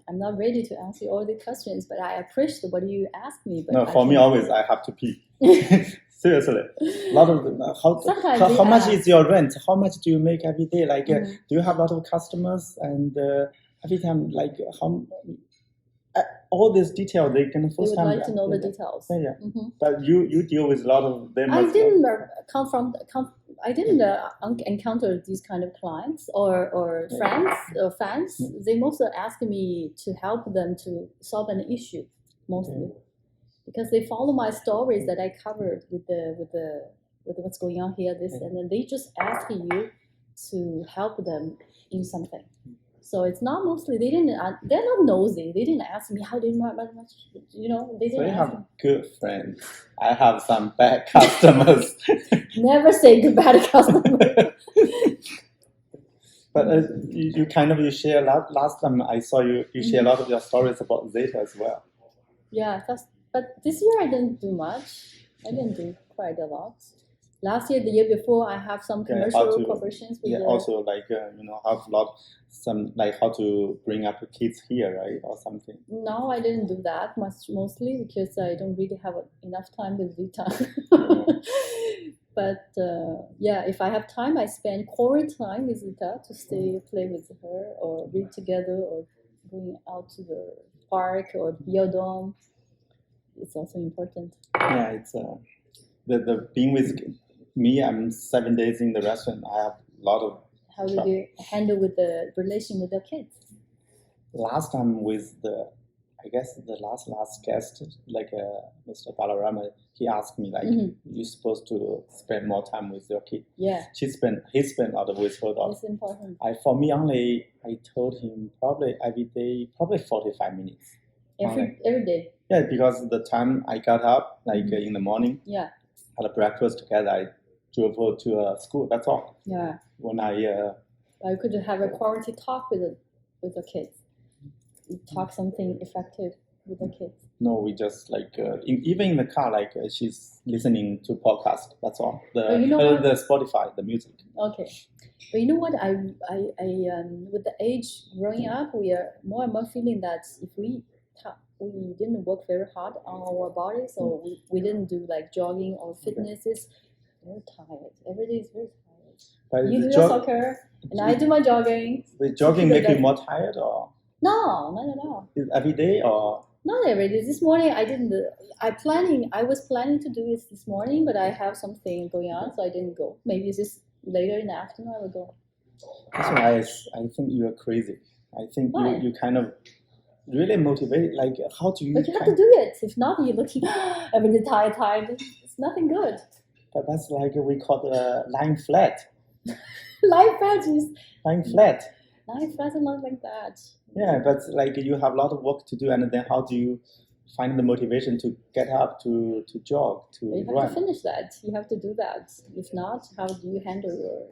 I'm not ready to answer all the questions, but I appreciate what you asked me. But no, for me always I have to pee. Seriously, a lot of them. How much is your rent? How much do you make every day? Like, do you have a lot of customers? And every time, like, how all this detail they can first time. They would like to know the details. Yeah. But you deal with a lot of them. I didn't encounter these kind of clients or friends or fans. They mostly ask me to help them to solve an issue, mostly, because they follow my stories that I covered with what's going on here, and then they just ask you to help them in something. So it's not mostly they're not nosy. They didn't ask me how do you make much, They didn't. So you have good friends. I have some bad customers. Never say good bad customers. But you share a lot. Last time I saw you share a lot of your stories about Zeta as well. Yeah, but this year I didn't do much. I didn't do quite a lot. Last year, the year before, I have some commercial corporations with also like have a lot how to bring up the kids here, right, or something. No, I didn't do that mostly because I don't really have enough time with Zita. But if I have time, I spend quality time with Zita to play with her or read together or going out to the park or biodome. It's also important. Yeah, it's the being with me. I'm 7 days in the restaurant. I have a lot of. How do you handle with the relation with the kids? Last time with I guess the last guest, like Mr. Balarama, he asked me like, you're supposed to spend more time with your kid. Yeah. He spent a lot with her daughter. It's important. For me only, I told him probably every day, probably 45 minutes. Every day. Yeah, because the time I got up, like in the morning. Yeah. Had a breakfast together. I drove her to school. That's all. Yeah. When I could have a quality talk with the kids. You talk something effective with the kids. No, we just like even in the car, like she's listening to podcast. That's all. The Spotify, the music. Okay, but you know what? I with the age growing up, we are more and more feeling that if we we didn't work very hard on our bodies, or we didn't do like jogging or fitnesses. Very tired. Every day is very tired. But You do your soccer, and I do my jogging. The jogging make you more tired, or No, not at all. is every day, or Not every day. This morning I didn't. I was planning to do it this morning, but I have something going on, so I didn't go. Maybe it's just later in the afternoon I will go. that's why I think you are crazy. I think Why? you kind of really motivated. Like, how do you? But you have to do it. If not, you're looking every day tired. It's nothing good. But that's like we call lying flat. Life flat is Lying flat. life flat is not like that. Yeah, but like you have a lot of work to do, and then how do you find the motivation to get up to jog, to You have run? to finish that. You have to do that. If not, how do you handle your?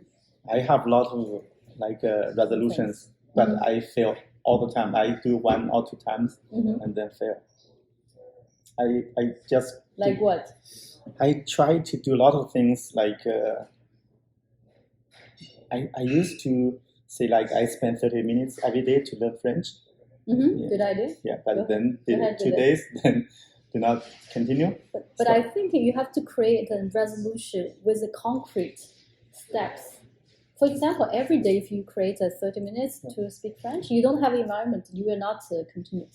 I have a lot of like resolutions, but I fail all the time. I do 1 or 2 times and then fail. I just Like what? I try to do a lot of things. Like I used to say like I spend 30 minutes every day to learn French. Yeah. Good idea. Yeah, but Go then ahead 2 with it. days, then do not continue. But I think you have to create a resolution with the concrete steps. For example, every day if you create 30 minutes to speak French, you don't have environment, you will not continue.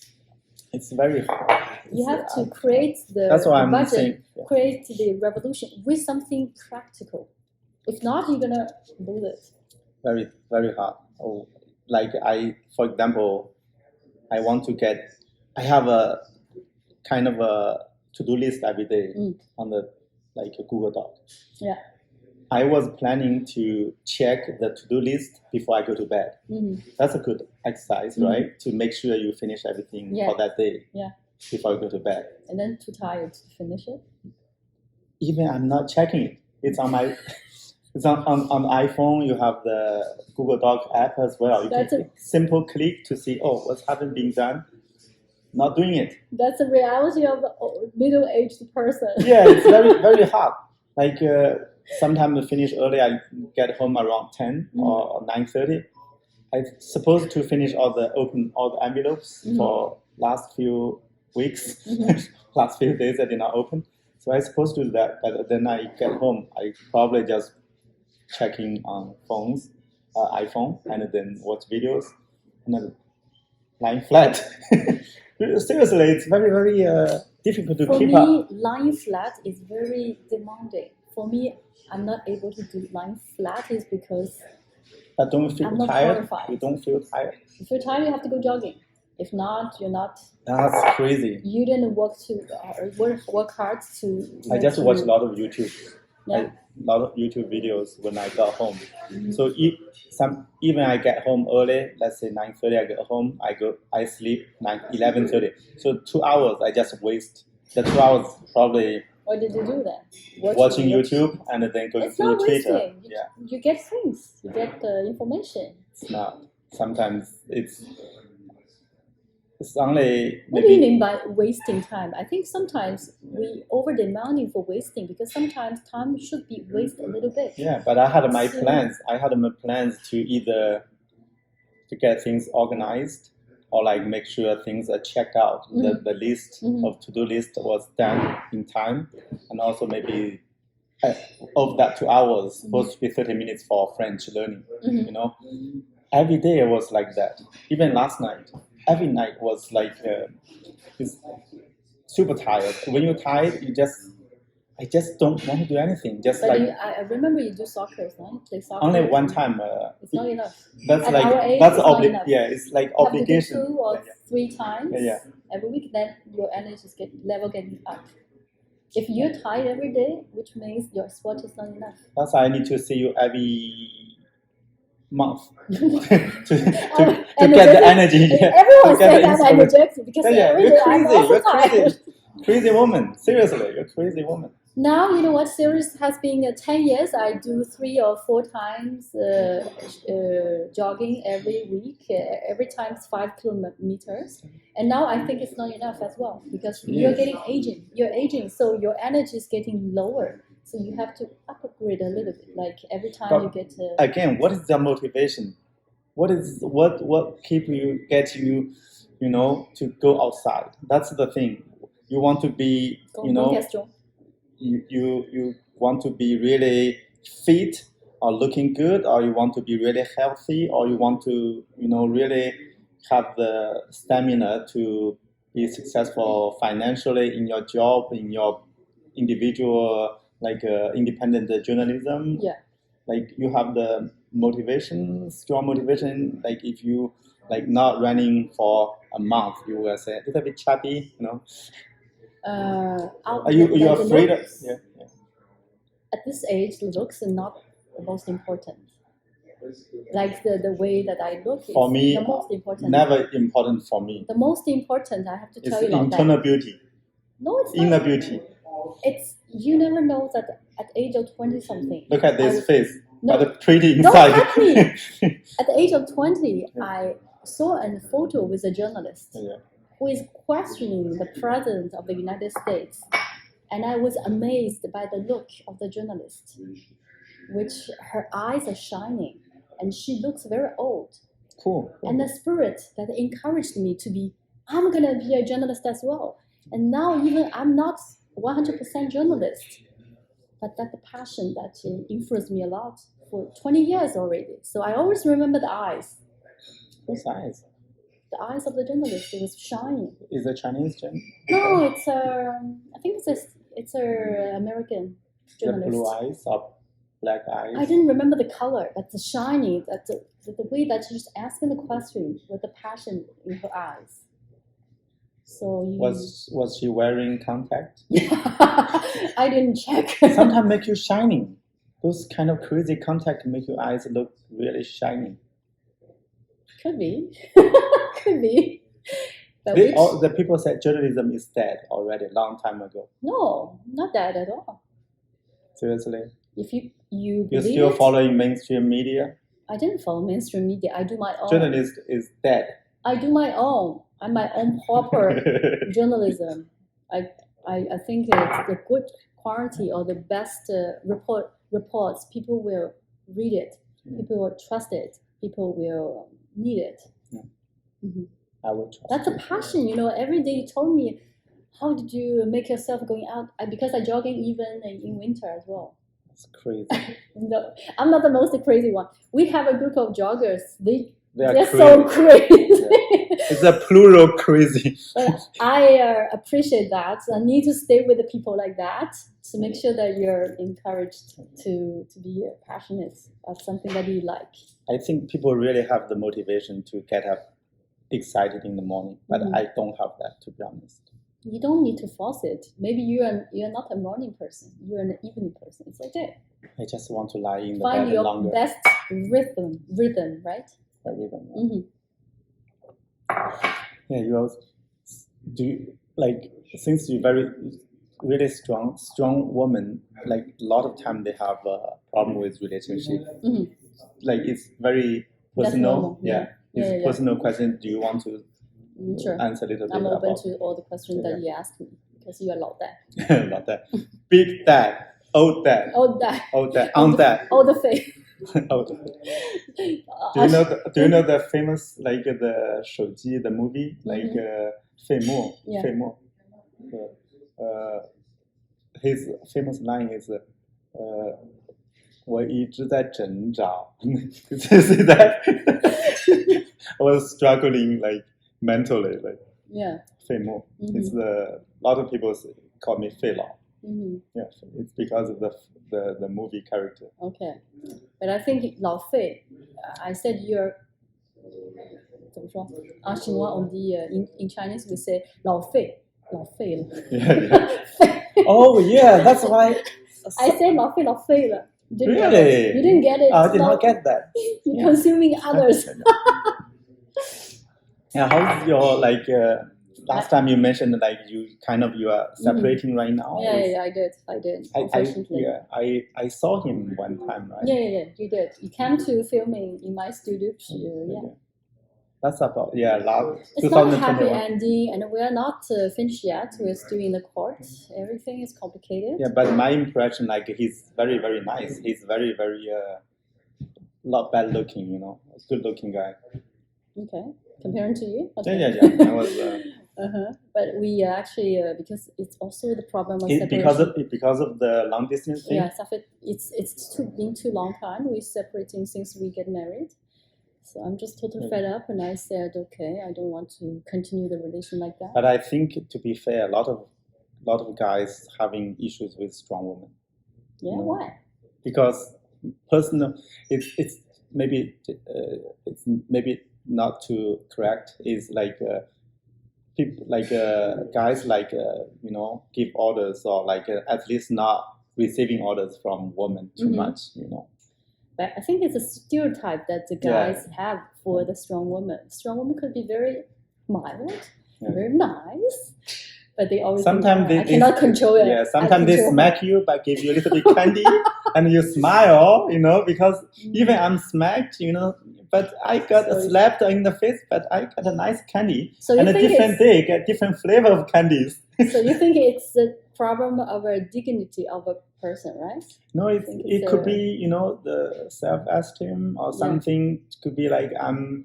It's very hard. You have to create That's why I'm budget, saying. Yeah. create the revolution with something practical. If not, you're gonna lose it. Very, very hard. Oh, like for example, I have a kind of a to-do list every day on the like a Google Doc. Yeah. I was planning to check the to-do list before I go to bed. That's a good exercise, right? To make sure you finish everything for that day before you go to bed. And then too tired to finish it. Even I'm not checking it. It's on my it's on iPhone. You have the Google Doc app as well. You can simple click to see what's happened being done. Not doing it. That's the reality of a middle-aged person. Yeah, it's very very hard. Like sometimes I finish early. I get home around 10 or 9:30. I'm supposed to finish all the envelopes for last few weeks. Last few days I did not open. So I'm supposed to do that, but then I get home. I probably just checking on phones, iPhone, and then watch videos, and then lying flat. Seriously, it's very, very difficult to keep up. For me, lying flat is very demanding. For me, I'm not able to do lying flat is because But don't feel I'm not tired. qualified. You don't feel tired. If you're tired, you have to go jogging. If not, you're not. That's crazy. You didn't work hard to. I just watch a lot of YouTube. Yeah. A lot of YouTube videos when I got home. So even I get home early, let's say 9:30 I get home, I sleep 11:30. So 2 hours I just waste. The 2 hours probably Why did you do that? watching YouTube and then going It's through not Twitter. wasting. Yeah, You get things. You get information. it's not. Sometimes it's only What do you maybe mean by wasting time? I think sometimes we over demanding for wasting because sometimes time should be wasted a little bit. yeah. But I had my plans. I had my plans to either to get things organized or like make sure things are checked out. The list of to-do list was done in time, and also maybe of that 2 hours supposed to be 30 minutes for French learning. You know, every day it was like that. Even last night, every night was like it's super tired. When you're tired, I just don't want to do anything. Just But like I remember you do soccer, right? You play soccer. only one time. It's not enough. That's At like our age, that's it's not enough. it's like You have to do obligation. 2 or 3 times every week, then your energy is getting up. If you're tired every day, which means your sport is not enough. That's why I need to see you every month to get the energy. Everyone to get says the I'm inspiration. energetic because every you're day I'm crazy. also You're tired. crazy. Crazy woman. Seriously, you're a crazy woman. Now, you know what, series has been 10 years. I do 3 or 4 times jogging every week. Every time it's 5 kilometers. And now I think it's not enough as well because you're getting aging. You're aging, so your energy is getting lower. So you have to upgrade a little bit. Like every time But you get again, what is the motivation? What keep you to go outside. That's the thing. You want to be, you want to be really fit or looking good, or you want to be really healthy, or you want to, really have the stamina to be successful financially in your job, in your individual, independent journalism. Yeah. Like you have the motivation, strong motivation. Like if you not running for a month, you will say a little bit chubby, Are you afraid of? Yeah. At this age, the looks are not the most important. Like the way that I look is for me, the most important. Never important for me. The most important, I have to tell you about internal beauty. No, it's inner not. Beauty. It's you never know that at the age of 20 something. Look at this face. No, but pretty inside. Don't touch me. At the age of 20, I saw a photo with a journalist who is questioning the president of the United States, and I was amazed by the look of the journalist, which her eyes are shining, and she looks very old. Cool. And the spirit that encouraged me to be, I'm gonna be a journalist as well. And now even I'm not 100% journalist, but that the passion that influenced me a lot for 20 years already. So I always remember the eyes. Whose eyes? The eyes of the journalist. It was shining. Is it Chinese journalist? No, it's I think it's a American journalist. The blue eyes or black eyes? I didn't remember the color, but the shining, that the way that she's asking the question with the passion in her eyes. So was she wearing contact? I didn't check. Sometimes make you shining. Those kind of crazy contact make your eyes look really shiny. Could be. Could be. But the people said journalism is dead already, long time ago. No, not dead at all. Seriously? If you You're still following mainstream media? I didn't follow mainstream media. I do my own. Journalist is dead. I do my own. I'm my own proper journalism. I think it's the good quality or the best reports. People will read it. People will trust it. People will need it. Yeah. Mm-hmm. I will trust That's a passion. Every day you told me, how did you make yourself going out? Because I jogging even in winter as well. That's crazy. No, I'm not the most crazy one. We have a group of joggers. They're crazy. So crazy. Yeah. It's a plural crazy. I appreciate that. I need to stay with the people like that to make sure that you're encouraged to be passionate of something that you like. I think people really have the motivation to get up excited in the morning, but I don't have that, to be honest. You don't need to force it. Maybe you're not a morning person. You're an evening person. It's okay. I just want to lie in the Find bed your longer. best rhythm, right? Rhythm. Yeah. Mm-hmm. Yeah, you also since you're really strong woman, a lot of time they have a problem with relationship. Mm-hmm. It's very personal. Yeah. It's personal question. Do you want to answer a little bit? I'm open about to all the questions that you ask me because you are Lao Dad. Lao Dad. Big dad. Old dad. Old dad. Old dad. On dad. Old face. Old. Do you know the famous the 手机 the movie费默 Yeah. 费默 his famous line is 我一直在挣扎 See that? I was struggling mentally Yeah. 费默 Mm-hmm. It's a lot of people call me 费老 Mm-hmm. Yeah, it's because of the movie character. Okay, but I think 老费 I said you're 怎么说 En chinois on dit in Chinese we say 老费 了 Yeah. Oh yeah, that's why I say 老费了 Really? You didn't get it. I did not get that. You're consuming others. Yeah, how's your last time you mentioned you are separating right now? Yeah, I did. Unfortunately. I saw him one time, right? Yeah, you did. You came to filming in my studio. Yeah. That's about last It's not a 2021. happy ending, and we are not finished yet. We're still in the court. Everything is complicated. Yeah, but my impression, he's very, very nice. He's very, very not bad looking, good looking guy. Okay. comparing to you. Okay. Yeah. I was. But we actually because it's also the problem of separation. Because of the long distance thing. Yeah, it's been too long time. We're separating since we get married. So I'm just totally fed up, and I said, okay, I don't want to continue the relation like that. But I think, to be fair, a lot of guys having issues with strong women. Yeah, why? Because personal, it's maybe not too correct. Is like people guys give orders or at least not receiving orders from women too much. But I think it's a stereotype that the guys have for the strong woman. Strong woman could be very mild, very nice, but they always sometimes I cannot control it. Yeah, sometimes they smack you but give you a little bit candy and you smile, because even I'm smacked, but I got slapped in the face, but I got a nice candy. So and a different day get different flavor of candies. So you think it's the problem of a dignity of a person, right? No, it could be, the self-esteem or something. It could be like I'm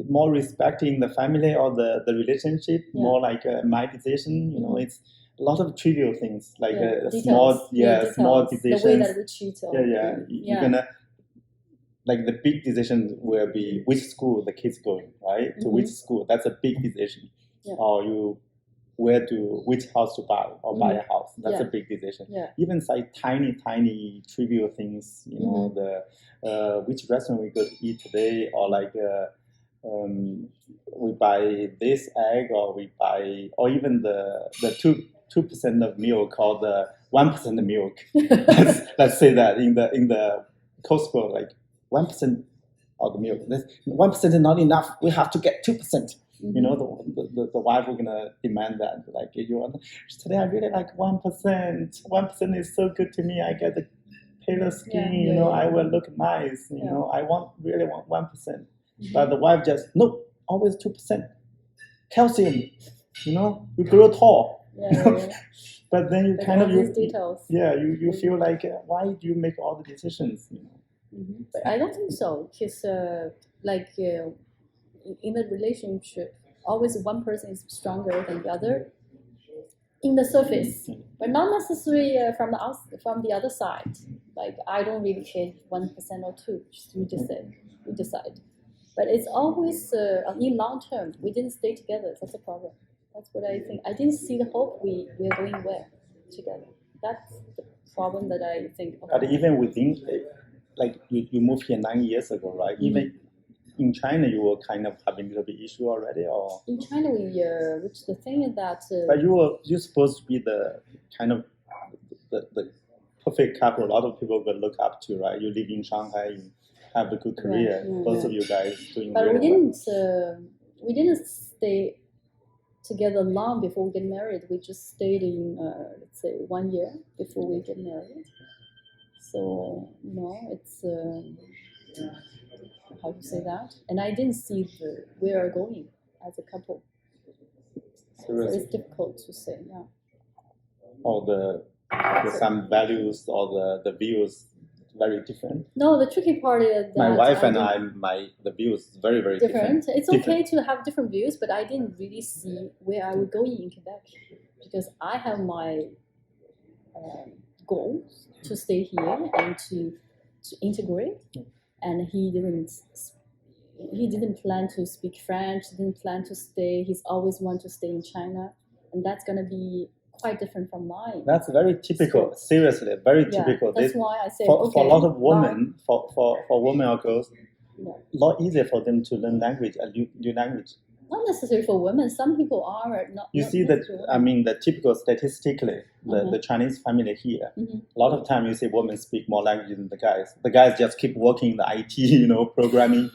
more respecting the family or the relationship, more like my decision. It's a lot of trivial things, like small decisions. The way that we treat. You're gonna, like the big decision will be which school the kids going, right? To which school, that's a big decision. Or which house to buy or buy a house. That's a big decision. Even like tiny trivial things, which restaurant we go to eat today, or we buy this egg, or we buy, or even the 2% of milk or the 1% of milk. let's say that in the Costco, like 1% of the milk. 1% is not enough. We have to get 2%. The wife will gonna demand that, today I really like 1%. 1% is so good to me. I get the paler skin. I will look nice. I really want 1%. But the wife just always 2%. Calcium. You grow tall. But then you kind of details. You feel like why do you make all the decisions? But I don't think so, because in a relationship, always one person is stronger than the other in the surface, but not necessarily from the other side. Like, I don't really care 1% or 2%. We decide. But it's always in long term. We didn't stay together. That's a problem. That's what I think. I didn't see the hope we are going well together. That's the problem that I think. But even within, like you moved here 9 years ago, right? Even in China, you were kind of having a little bit issue already, or in China, which the thing is that. But you're supposed to be the kind of the perfect couple. A lot of people will look up to, right? You live in Shanghai, you have a good career. Both of you guys doing but really we didn't stay together long before we get married. We just stayed in let's say 1 year before we get married. So it's how to say that, and I didn't see where we are going as a couple. So it's difficult to say. Or some values or the views very different. No, the tricky part is that my wife and the views is very, very different. It's okay to have different views, but I didn't really see where I would go in Quebec, because I have my goals to stay here and to integrate, and he didn't plan to speak French, didn't plan to stay. He's always wanted to stay in China, and that's gonna be quite different from mine. That's very typical. So, seriously, very typical. That's why I say for a lot of women, for women or girls, a lot easier for them to learn a new language. Not necessarily for women. Some people are not. You see that? I mean, the typical statistically, the Chinese family here. A lot of time you see women speak more languages than the guys. The guys just keep working in the IT, programming.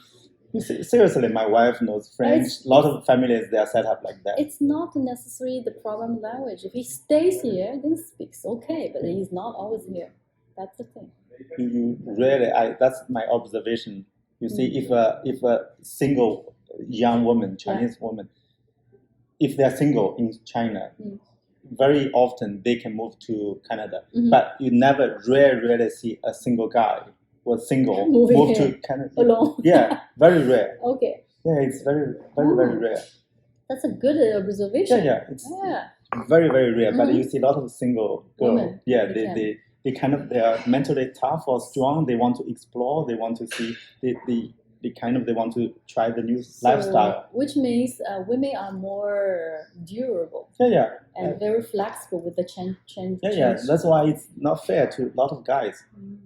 You see, seriously, my wife knows French. A lot of families, they are set up like that. It's not necessarily the problem language. If he stays here, then speaks okay, but he's not always here. That's the thing. You really, that's my observation. You see, if a single young woman, Chinese woman, if they're single in China, very often they can move to Canada. But you never rarely see a single guy was single, move to Canada. Alone. Yeah, very rare. Okay. Yeah, it's very rare. That's a good observation. Yeah, it's very rare. But you see a lot of single girls. Women, Yeah, they kind of, they are mentally tough or strong. They want to explore. They want to see. They want to try the new lifestyle. Which means women are more durable. Yeah. And very flexible with the change. Yeah. That's why it's not fair to a lot of guys.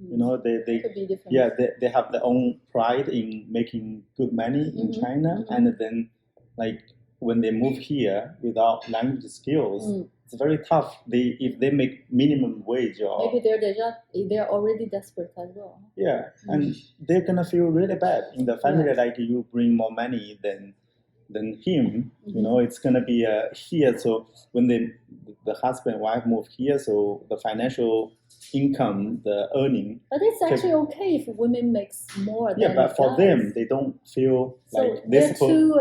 You know, they could be different. Yeah, they have their own pride in making good money in China, and then like when they move here without language skills, it's very tough. If they make minimum wage or maybe they're already desperate as well. Yeah, and they're gonna feel really bad in the family. Like you bring more money than him. You know, it's gonna be here. So when the husband and wife move here, so the financial income, the earning. But it's actually okay if women makes more than Yeah, but for guys. them, they don't feel like they're too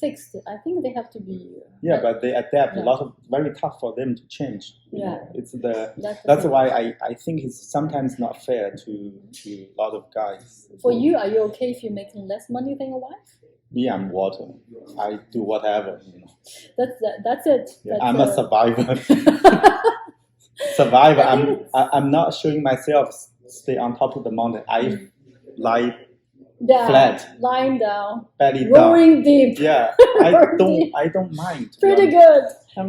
fixed. I think they have to be. But they adapt. A lot of very tough for them to change. You know? It's that's why I think it's sometimes not fair to a lot of guys. For you, are you okay if you're making less money than your wife? Me, I'm water. I do whatever. You know. That's it. Yeah, I'm a survivor. I'm not showing myself stay on top of the mountain. I lie flat, lying down, belly down, roaring deep. Yeah, I don't mind. Pretty good. I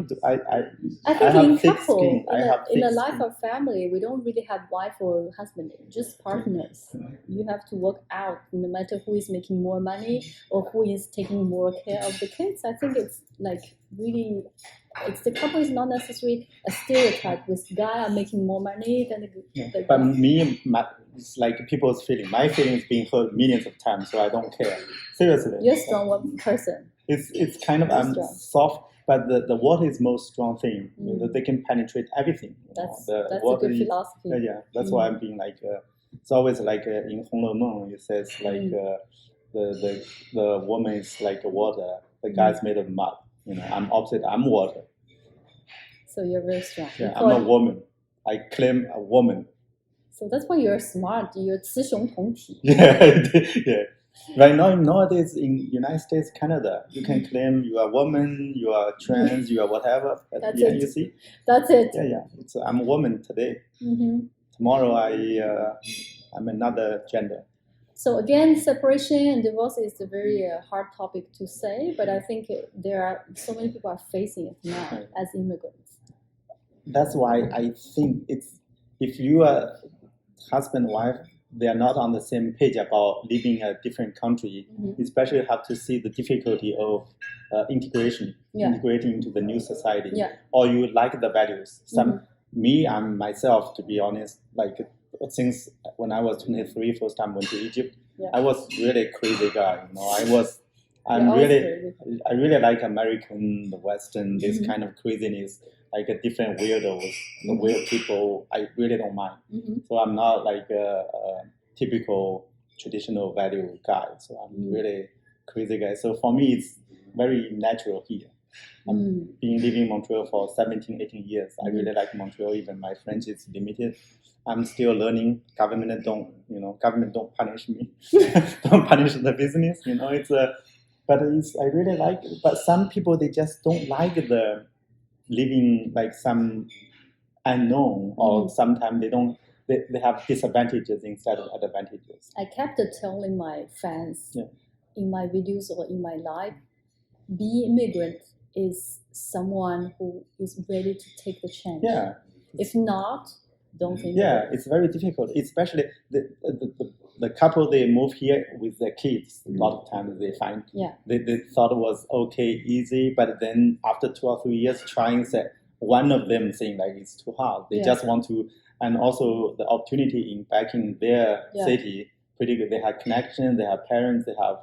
think in couple, in a life skin. of family, we don't really have wife or husband, just partners. You have to work out no matter who is making more money or who is taking more care of the kids. I think it's like really, the couple is not necessarily a stereotype with guy are making more money than the But me, it's like people's feeling. My feelings being heard millions of times, so I don't care. Seriously. You're a strong person. It's kind of soft. But the water is most strong thing. You know, they can penetrate everything. That's a good philosophy. Yeah, that's why I'm being like. It's always like in 红楼梦, it says like the woman is like water, the guy's made of mud. You know, I'm opposite. I'm water. So you're very strong. Yeah, I'm a woman. I claim a woman. So that's why you're smart. You're 雌雄同体. Yeah. Right now, nowadays in United States, Canada, you can claim you are a woman, you are trans, you are whatever. That's it. You see? That's it. Yeah. I'm a woman today. Tomorrow, I'm another gender. So again, separation and divorce is a very hard topic to say, but I think there are so many people are facing it now as immigrants. That's why I think if you are husband and wife, they are not on the same page about living in a different country, especially have to see the difficulty of integrating into the new society. Or you like the values. I'm myself, to be honest, like since when I was 23, first time went to Egypt, I was really a crazy guy. You know, I really like American, the Western, this kind of craziness, like a different weirdos, the weird people. I really don't mind. So I'm not like a typical traditional value guy. So I'm really crazy guy. So for me, it's very natural here. I've been living in Montreal for 17, 18 years. I really like Montreal. Even my French is limited. I'm still learning. Government don't punish me. Don't punish the business. You know, I really like it. But some people, they just don't like the living like some unknown, or sometimes they have disadvantages instead of advantages. I kept telling my fans in my videos or in my life, be immigrant is someone who is ready to take the chance. Yeah. If not, don't think. Yeah, it's very difficult, especially the couple, they move here with their kids. A lot of times they find they thought it was okay, easy, but then after 2 or 3 years trying, one of them saying like it's too hard. They just want to, and also the opportunity back in their city, pretty good. They have connections, they have parents, they have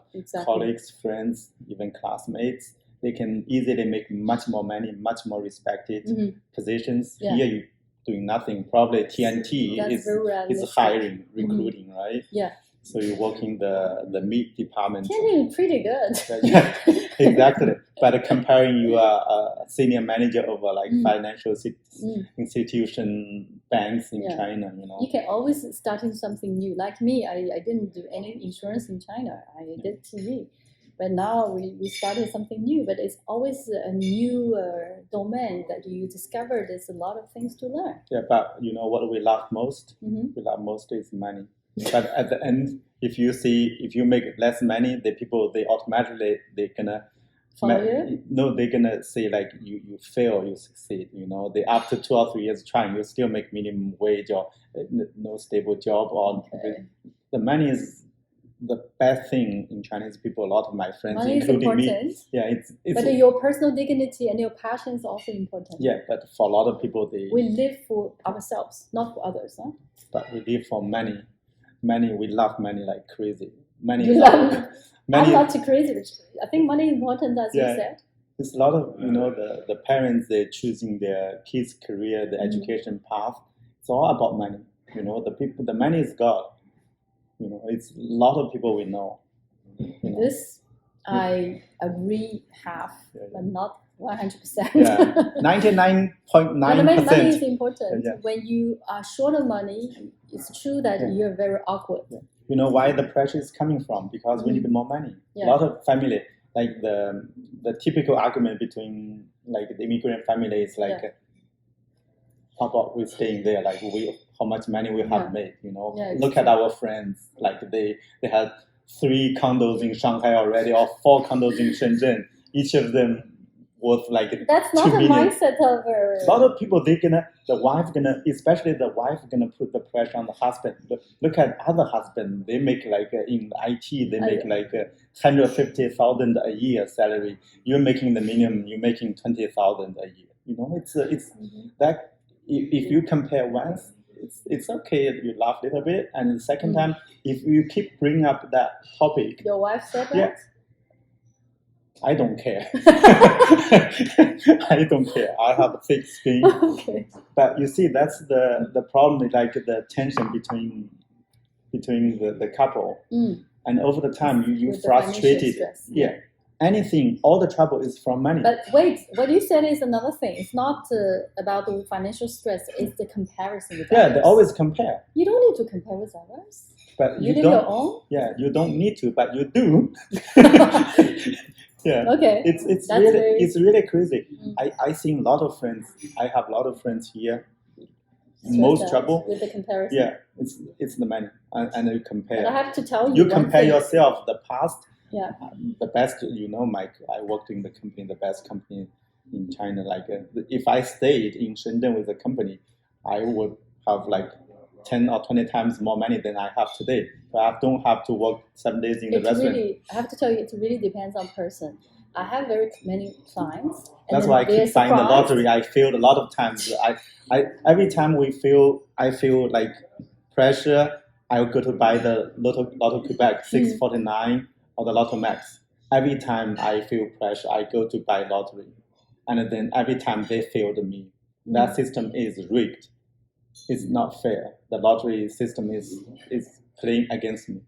colleagues, friends, even classmates. They can easily make much more money, much more respected positions. Here you doing nothing. Probably TNT is hiring, recruiting, right? Yeah. So you work in the meat department. TNT is pretty good. Yeah, exactly. But comparing you are a senior manager of like financial institution, banks in China, you know. You can always start in something new. Like me, I didn't do any insurance in China. I did TV. But now we started something new, but it's always a new domain that you discover. There's a lot of things to learn. Yeah, but you know what we love most? We love most is money. But at the end, if you make less money, the people, they automatically, they're gonna follow you? No, they're gonna say like you fail, you succeed. You know, they after 2 or 3 years trying, you still make minimum wage or no stable job. Or the money is the best thing in Chinese people. A lot of my friends, money including is important. me, yeah, it's. But your personal dignity and your passion is also important. Yeah, but for a lot of people, we live for ourselves, not for others, huh? But we live for money. Money, we love money like crazy. Money. I'm not too crazy. I think money is important, as you said. It's a lot of the parents, they're choosing their kids' career, the education path. It's all about money. You know, the money is God. You know, it's a lot of people we know. This I agree half, but not 100%. Yeah, 99.9%. Money is important. When you are short of money, it's true that you're very awkward. Yeah. You know why the pressure is coming from? Because we need more money. A lot of family, like the typical argument between like the immigrant family is like, how about we staying there? Like how much money we have made? You know, look at our friends. Like they had 3 condos in Shanghai already, or 4 condos in Shenzhen. Each of them worth like that's not a mindset of a lot of people. Especially the wife gonna put the pressure on the husband. Look at other husbands. They make like in IT, they make like 150,000 a year salary. You're making the minimum. You're making 20,000 a year. You know, it's that. If you compare once, it's okay if you laugh a little bit, and the second time, if you keep bringing up that topic, your wife said that. I don't care. I don't care. I have a thick skin. Okay. But you see, that's the problem, like the tension between the couple. And over the time, you frustrated. Yeah. Anything, all the trouble is from money. But wait, what you said is another thing. It's not about the financial stress. It's the comparison with others. They always compare. You don't need to compare with others. But you live your own? Yeah, you don't need to, but you do. Yeah. Okay. It's really crazy. I see a lot of friends. I have a lot of friends here. Most trouble with the comparison. Yeah, it's the money, and you compare. But I have to tell you. You compare yourself, the past. Yeah. The best, Mike. I worked in the best company in China. Like, if I stayed in Shenzhen with the company, I would have like 10 or 20 times more money than I have today. But I don't have to work 7 days in the restaurant. I have to tell you, it really depends on person. I have very many clients. That's why I keep buying the lottery. I failed a lot of times. I every time I feel like pressure. I will go to buy the Lotto Quebec 649 or the Lotto Max. Every time I feel pressure, I go to buy lottery, and then every time they failed me. That system is rigged. It's not fair. The lottery system is playing against me.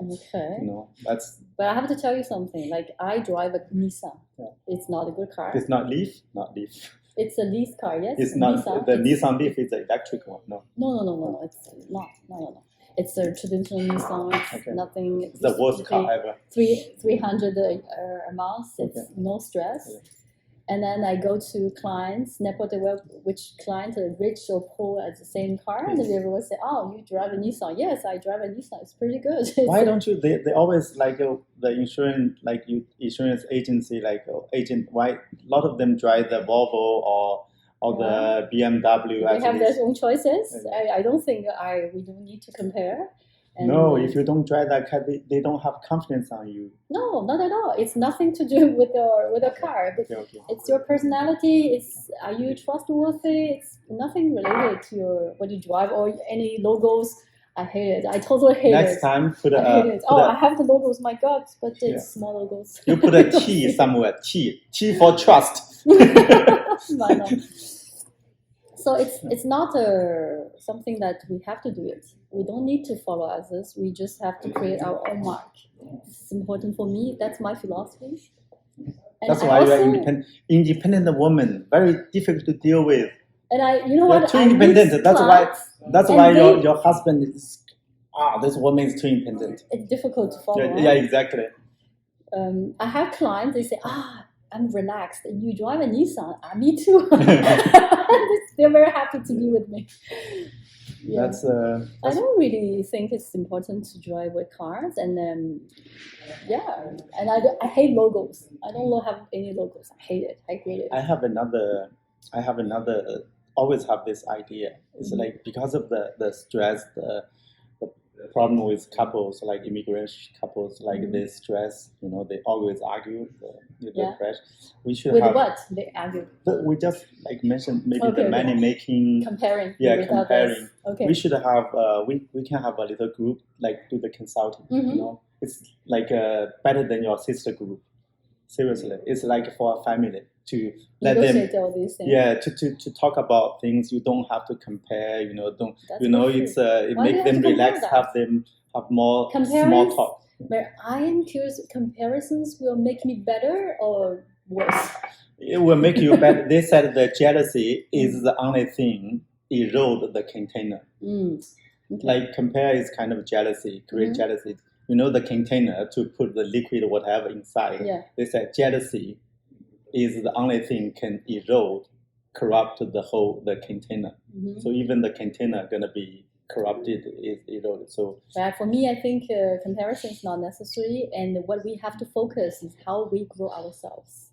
Okay. That's. But I have to tell you something. Like, I drive a Nissan. Yeah. It's not a good car. It's not Leaf. Not Leaf. It's a lease car. Yes. It's not Nissan. The Nissan Leaf is the electric one. No. No. It's not. No. It's a traditional Nissan. It's nothing. It's the worst car ever. 300 a month. It's no stress. Okay. And then I go to clients, n'importe which client, rich or poor, at the same car, and they will say, "Oh, you drive a Nissan?" Yes, I drive a Nissan. It's pretty good. Why don't you? They always like the insurance, like insurance agency, agent. Why a lot of them drive the Volvo or the BMW? They have their own choices. I don't think we don't need to compare. And no, if you don't drive that car, they don't have confidence on you. No, not at all. It's nothing to do with your car. Okay. It's your personality. Are you trustworthy? It's nothing related to what you drive or any logos. I hate it. I totally hate it. Next time, I have the logos. My God, but it's small logos. You put a T somewhere. T for trust. No. So it's not something that we have to do it. We don't need to follow others. We just have to create our own mark. It's important for me. That's my philosophy. And that's why you're independent woman. Very difficult to deal with. And you're too independent. That's why your husband is. This woman is too independent. It's difficult to follow. Yeah, exactly. I have clients, they say, I'm relaxed. You drive a Nissan. Me too. They're very happy to be with me. Yeah. That's I don't really think it's important to drive with cars, and and I hate logos. I don't have any logos. I hate it. I hate it. I have another. Always have this idea. It's like because of the stress, the problem with couples, like immigrant couples, like they stress. They always argue with the crash. We should with have what they argue. We just like mentioned maybe the money making comparing. Yeah, comparing. Others. Okay. We should have we can have a little group like do the consulting. It's like better than your sister group. Seriously, it's like for a family to let them all these things. Yeah, to talk about things. You don't have to compare. Don't. That's It makes them relax. Have them have more small talk. But I am curious. Comparisons will make me better or worse? It will make you better. They said the jealousy is the only thing erode the container. Okay. Like compare is kind of jealousy, create jealousy. The container to put the liquid whatever inside. Yeah. They said jealousy is the only thing can erode, corrupt the container. So even the container gonna be corrupted, is eroded. So for me, I think comparison is not necessary, and what we have to focus is how we grow ourselves.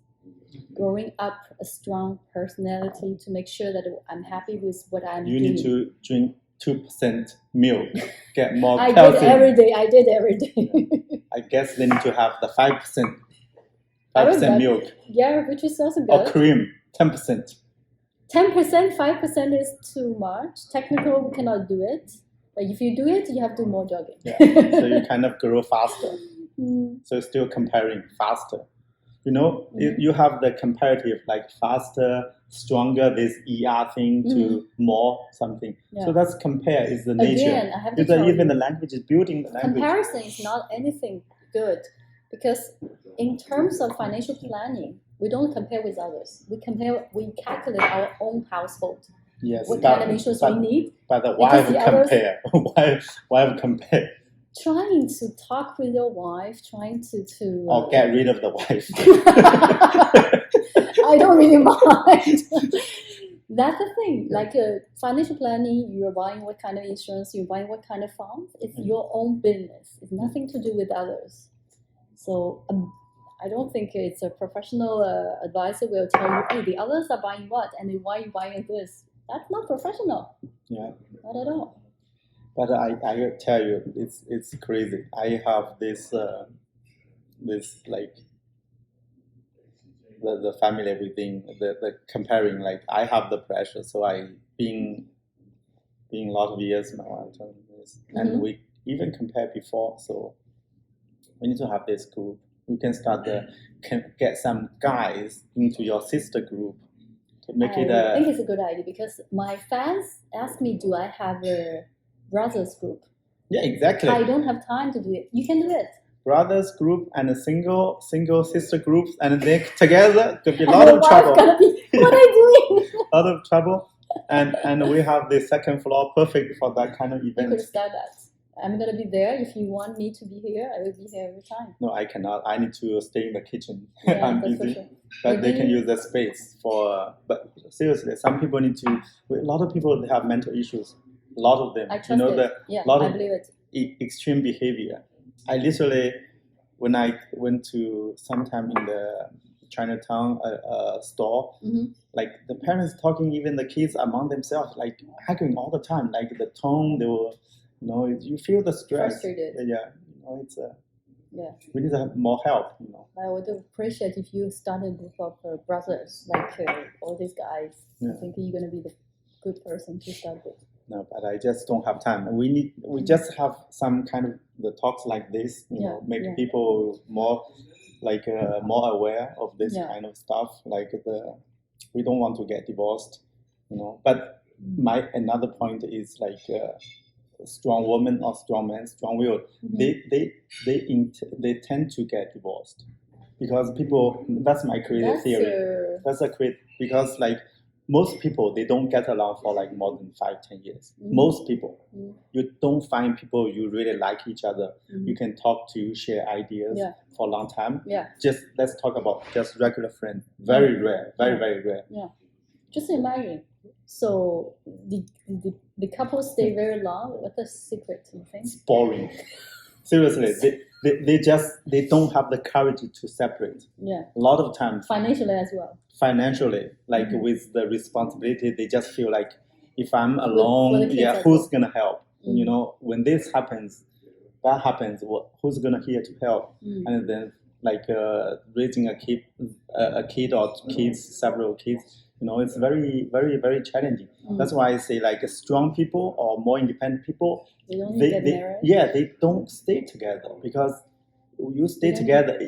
Growing up a strong personality to make sure that I'm happy with what I'm doing. You need to drink 2% milk, get more I calcium. I did every day. I guess they need to have the 5% milk. Yeah, which is also good. Or cream, 10%. 10%, 5% is too much. Technically, we cannot do it. But if you do it, you have to do more jogging. Yeah. So you kind of grow faster. So still comparing faster. You have the comparative, like faster, stronger, this ER thing to more something. Yeah. So that's compare is the nature. Again, I have to tell even you, the language is building the language. Comparison is not anything good because in terms of financial planning, we don't compare with others. We calculate our own household. Yes. What kind of insurance we need. But why compare? Why compare? Trying to talk with your wife, trying to or get rid of the wife. I don't really mind. That's the thing. Like financial planning, you're buying what kind of insurance, you're buying what kind of funds. It's your own business. It's nothing to do with others. So I don't think it's a professional advisor will tell you, hey, the others are buying what, and why are you buying this? That's not professional. Yeah. Not at all. But I tell you, it's crazy. I have this like the family within the comparing. Like I have the pressure, so I being a lot of years now, and we even compare before. So we need to have this group. We can start get some guys into your sister group to make it. I think it's a good idea because my fans ask me, do I have a brothers group? Yeah, exactly. I don't have time to do it. You can do it. Brothers group and a single sister groups, and they together could be a lot of trouble. What are you doing? A lot of trouble, and we have the second floor perfect for that kind of event. You could start that. I'm gonna be there. If you want me to be here, I will be here every time. No, I cannot. I need to stay in the kitchen. Yeah, I'm busy. Sure. But they can use the space for. But seriously, some people need to. A lot of people they have mental issues. A lot of them. I trust it. Yeah, I believe it. Extreme behavior. I literally, when I went to sometime in the Chinatown store, like the parents talking, even the kids among themselves, like arguing all the time. Like the tone, they were. You feel the stress. Frustrated. Yeah, it's we need to have more help. I would appreciate if you start a group of brothers, like all these guys. Yeah. I think you're gonna be the good person to start with. No, but I just don't have time. We just have some kind of the talks like this. Make people more like more aware of this kind of stuff. Like we don't want to get divorced. But another point is like. Strong woman or strong man, strong-willed, they tend to get divorced because people. That's my creative theory. That's a because like most people, they don't get along for like more than 5-10 years. Most people, you don't find people you really like each other. You can talk to, share ideas for a long time. Just let's talk about just regular friends. Very rare, very rare. Just imagine. So the couple stay very long. What's the secret, you think? It's boring. Seriously, they don't have the courage to separate. A lot of times. Financially as well. Financially, like with the responsibility, they just feel like if I'm alone, who's gonna help? You know, when this happens, that happens. Who's gonna here to help? And then like raising a kid or kids, several kids. You know, it's very challenging. That's why I say like strong people or more independent people, they don't stay together because you stay together.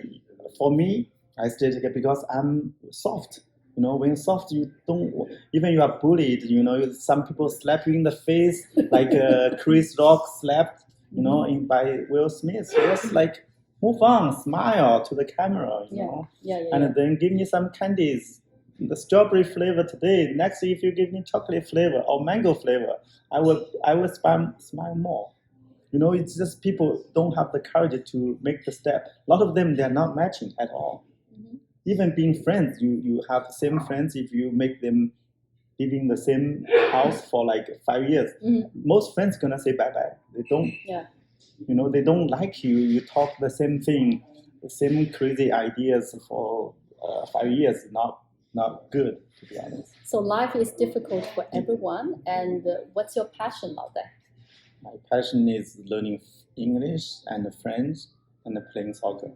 For me, I stay together because I'm soft. You know, when you're soft, you don't, even you are bullied, you know, some people slap you in the face, like Chris Rock slapped, you know, by Will Smith. Just like, move on, smile to the camera, you know, and then give me some candies. The strawberry flavor today. Next, if you give me chocolate flavor or mango flavor, I will smile more. You know, it's just people don't have the courage to make the step. A lot of them, they're not matching at all. Even being friends, you have the same friends. If you make them live in the same house for like 5 years, most friends gonna say bye bye. They don't. You know, they don't like you. You talk the same thing, the same crazy ideas for 5 years. Not good, to be honest. So life is difficult for everyone. And what's your passion out there? My passion is learning English and French and playing soccer.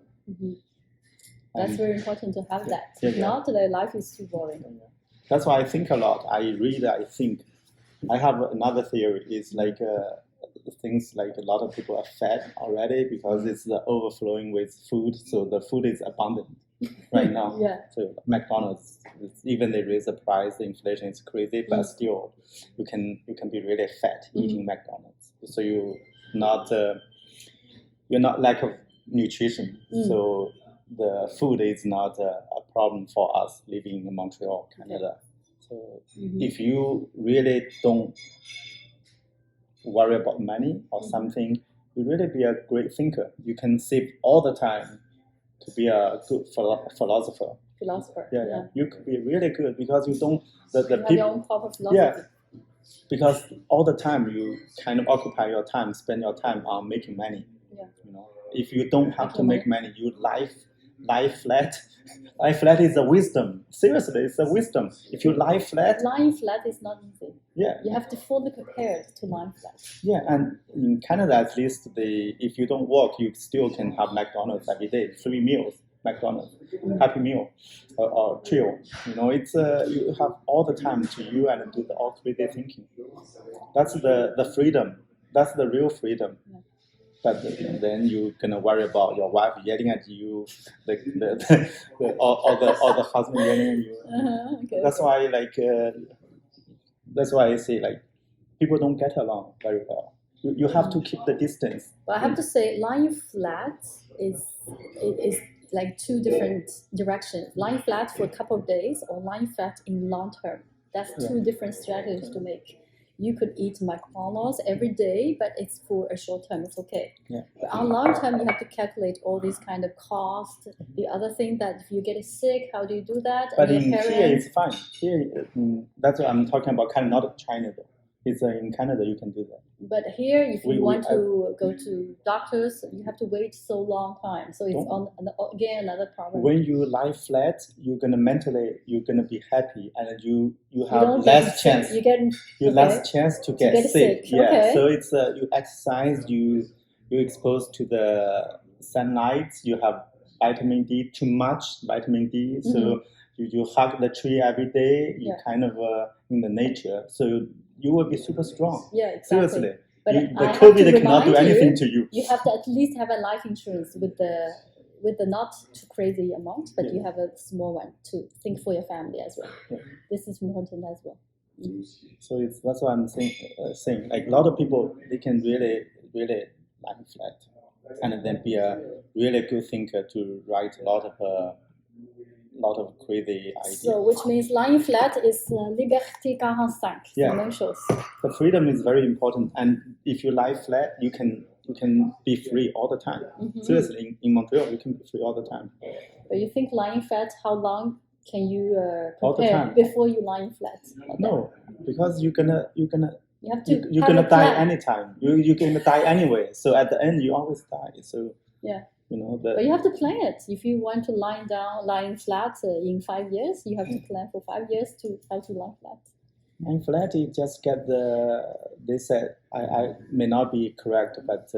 That's very important to have that. If not, the life is too boring. That's why I think a lot. I read, I think. I have another theory. It's like things like a lot of people are fat already because it's the overflowing with food. So the food is abundant right now. So McDonald's, even they raise the price, the inflation is crazy, but still you can be really fat eating McDonald's. So you're not lack of nutrition. So the food is not a problem for us living in Montreal, Canada. So if you really don't worry about money or something, you really be a great thinker. You can save all the time to be a good philosopher. You could be really good because you don't the have your own proper philosophy. Because all the time you kind of occupy your time, spend your time on making money. You know, if you don't have to make money, you lie flat. Lie flat is a wisdom. Seriously, it's a wisdom. If you lie flat, lying flat is not easy. You have to fully prepared to lie flat. And in Canada, at least, if you don't work, you still can have McDonald's every day, 3 meals, McDonald's, Happy Meal, or Trio. You know, it's you have all the time to you and do all crazy thinking. That's the freedom. That's the real freedom. But then you're gonna worry about your wife yelling at you, or the husband yelling at you. That's why, that's why I say like people don't get along very well. You have to keep the distance. But I have to say, lying flat is like two different directions. Lying flat for a couple of days or lying flat in long term. That's two different strategies to make. You could eat McDonald's every day, but it's for a short term, it's okay. But on long term, you have to calculate all these kind of costs. The other thing that if you get sick, how do you do that? But in here, it's fine. Here, that's what I'm talking about, kind of not China though. It's in Canada, you can do that. But here, if you want to go to doctors, you have to wait so long time. So it's again another problem. When you lie flat, you're gonna be happy, and you have less chance. Less chance to get sick. So it's you exercise, you expose to the sunlight. You have vitamin D, too much vitamin D. So you hug the tree every day. You kind of in the nature. So you will be super strong. Seriously. But the COVID cannot do anything to you. You have to at least have a life insurance with the not too crazy amount, but you have a small one to think for your family as well. This is important as well. So that's what I'm saying. Like a lot of people, they can really lie flat, and then be a really good thinker to write a lot of lot of crazy ideas. So, which means lying flat is liberté 45 financials. The freedom is very important, and if you lie flat, you can be free all the time. Seriously, in Montreal, you can be free all the time. But you think lying flat, how long can you all the prepare time. before you lying flat? No, because you're gonna you have to you're gonna die anytime. You're gonna die anyway. So at the end, you always die. So you know but you have to plan it. If you want to lying flat in 5 years, you have to plan for 5 years to how to lie flat. Lying flat, you just get they said, I may not be correct, but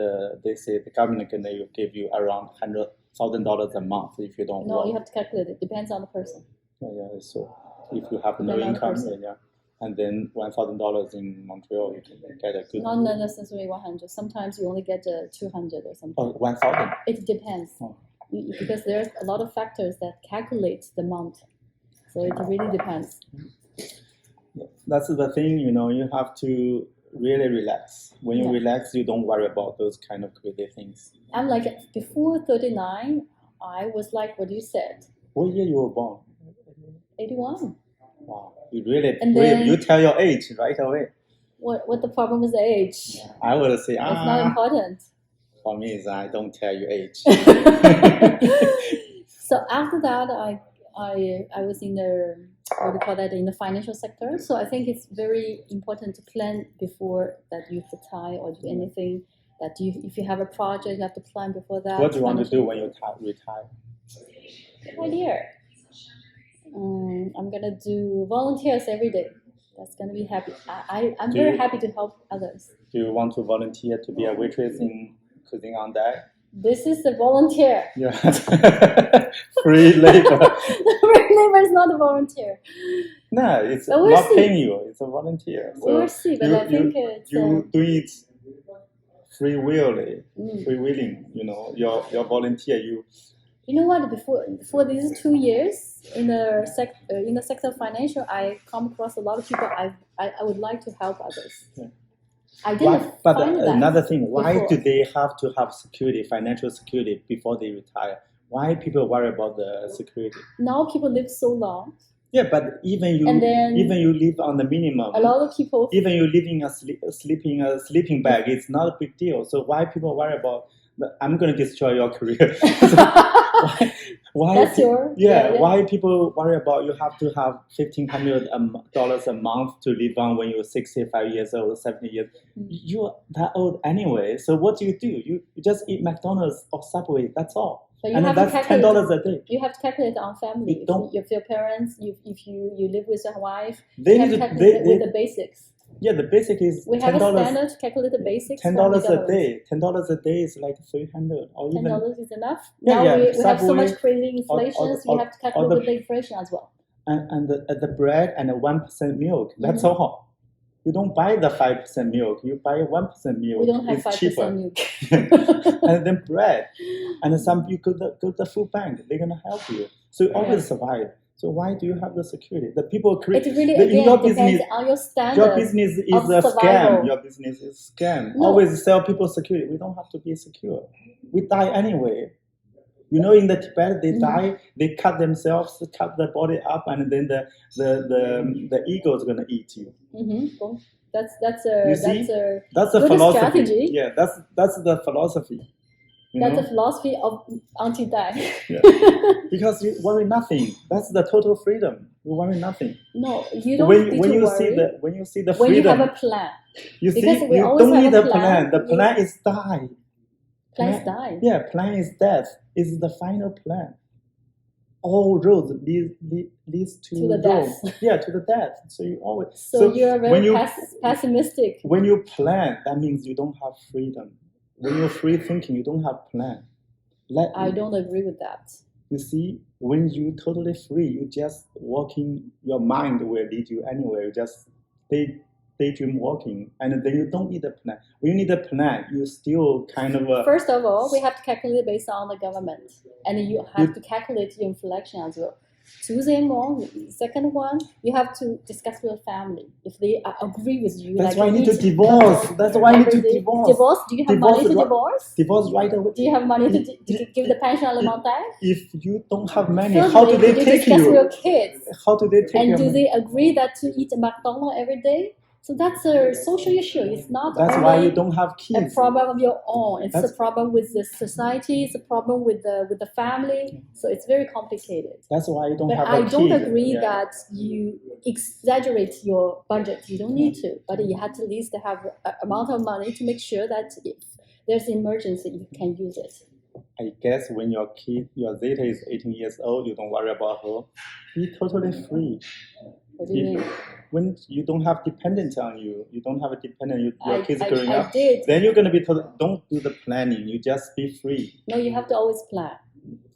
they say the government can give you around $100,000 a month if you don't work. No, you have to calculate it. Depends on the person. Yeah. So if you have no income, and then $1,000 in Montreal, you can get a good. Not necessarily 100. Sometimes you only get 200 or something. Oh, 1,000. It depends because there's a lot of factors that calculate the amount. So it really depends. That's the thing, you know. You have to really relax. When you relax, you don't worry about those kind of crazy things. I'm like before 39, I was like what you said. What year you were born? 81. Wow, you really brave. You tell your age right away. What the problem is age? I would say it's not important. For me, is I don't tell you age. So after that, I was in the in the financial sector. So I think it's very important to plan before that you retire or do anything. That if you have a project, you have to plan before that. What do you want to do when you retire? Good idea. I'm gonna do volunteers every day. That's gonna be happy. I'm very happy to help others. Do you want to volunteer to be a waitress in Cuisine on Deck? This is the volunteer. Yeah. Free labor. Free labor is not a volunteer. No, it's not paying you. It's a volunteer. So we'll see, but I think it's you do it freewilling. You know, your volunteer. You know what? Before these 2 years in the sector of financial, I come across a lot of people. I would like to help others. Yeah. I didn't find that another thing, why before. do they have to have security, financial security, before they retire? Why people worry about the security? Now people live so long. Yeah, but even you live on the minimum. A lot of people. Even you live in a sleeping bag, it's not a big deal. So why people worry about? I'm going to destroy your career. Why? That's Why people worry about you have to have $1,500 a month to live on when you're 65 years old, 70 years? You're that old anyway. So what do? You just eat McDonald's or Subway. That's all. So and that's $10 a day. You have to calculate on family. If your parents, if you live with your wife, you have to calculate with the basics. Yeah, the basic is we have $10. A standard to calculate the basics. $10 a day. $10 a day is like $300 or even. $10 is enough. Now we have so much crazy inflation, so we have to calculate with the inflation as well. And the bread and the 1% milk. That's all. You don't buy the 5% milk. You buy 1% milk. We don't have 5% cheaper. milk. And then bread, and then some you go to the food bank. They're gonna help you. So you always survive. So why do you have the security? The people create. It really depends on your standard. Your business is a scam. Your business is a scam. No. Always sell people security. We don't have to be secure. We die anyway. You know, in the Tibet, they die. They cut themselves, cut their body up, and then the ego is gonna eat you. Well, that's a philosophy. Strategy. Yeah, that's the philosophy. That's the philosophy of anti-die. Yeah. Because you worry nothing. That's the total freedom. You worry nothing. No, you don't need to worry. When you see the freedom. When you have a plan. You don't need a plan. The plan is die. Plan is die. Yeah, plan is death. Is the final plan. All roads leads to the death. Yeah, to the death. So you always. So you are very pessimistic. When you plan, that means you don't have freedom. When you're free thinking, you don't have plan. I don't agree with that. You see, when you're totally free, you just walking, your mind will lead you anywhere. You just daydream walking, and then you don't need a plan. When you need a plan, you still kind of... First of all, we have to calculate based on the government, and you have to calculate your inflation as well. choose them on. Second one, you have to discuss with your family if they agree with you. That's like why I need to eat divorce. That's why I need to every day. divorce. Divorce? Do you have money to divorce? Divorce right away. Do you have money to give the pension alimentaire? If you don't have money, Thirdly, how do they take discuss with you? your kids? How do they take And your do money? they agree that to eat McDonald's every day? So that's a social issue. It's not That's only why you don't have a kids. problem of your own. It's a problem with the society. It's a problem with the family. So it's very complicated. That's why you don't But have a I kid. don't agree that you exaggerate your budget. You don't need to, but you have to at least have an amount of money to make sure that if there's an emergency, you can use it. I guess when your Zeta is 18 years old, you don't worry about her. Be totally free. What do you mean? When you don't have dependents on you, you don't have a dependent, your kids are growing up, did. then you're going to be don't do the planning, you just be free. No, you have to always plan.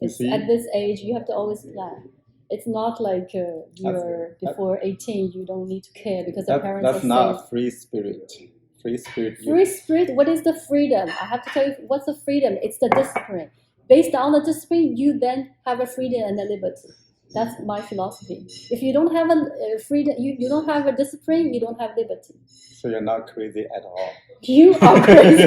At this age, you have to always plan. It's not like you're before 18, you don't need to care because the parents are That's not safe. free spirit. Free spirit. Free spirit, what is the freedom? I have to tell you, what's the freedom? It's the discipline. Based on the discipline, you then have a freedom and a liberty. That's my philosophy. If you don't have a freedom, you don't have a discipline, you don't have liberty. So you're not crazy at all. You are crazy.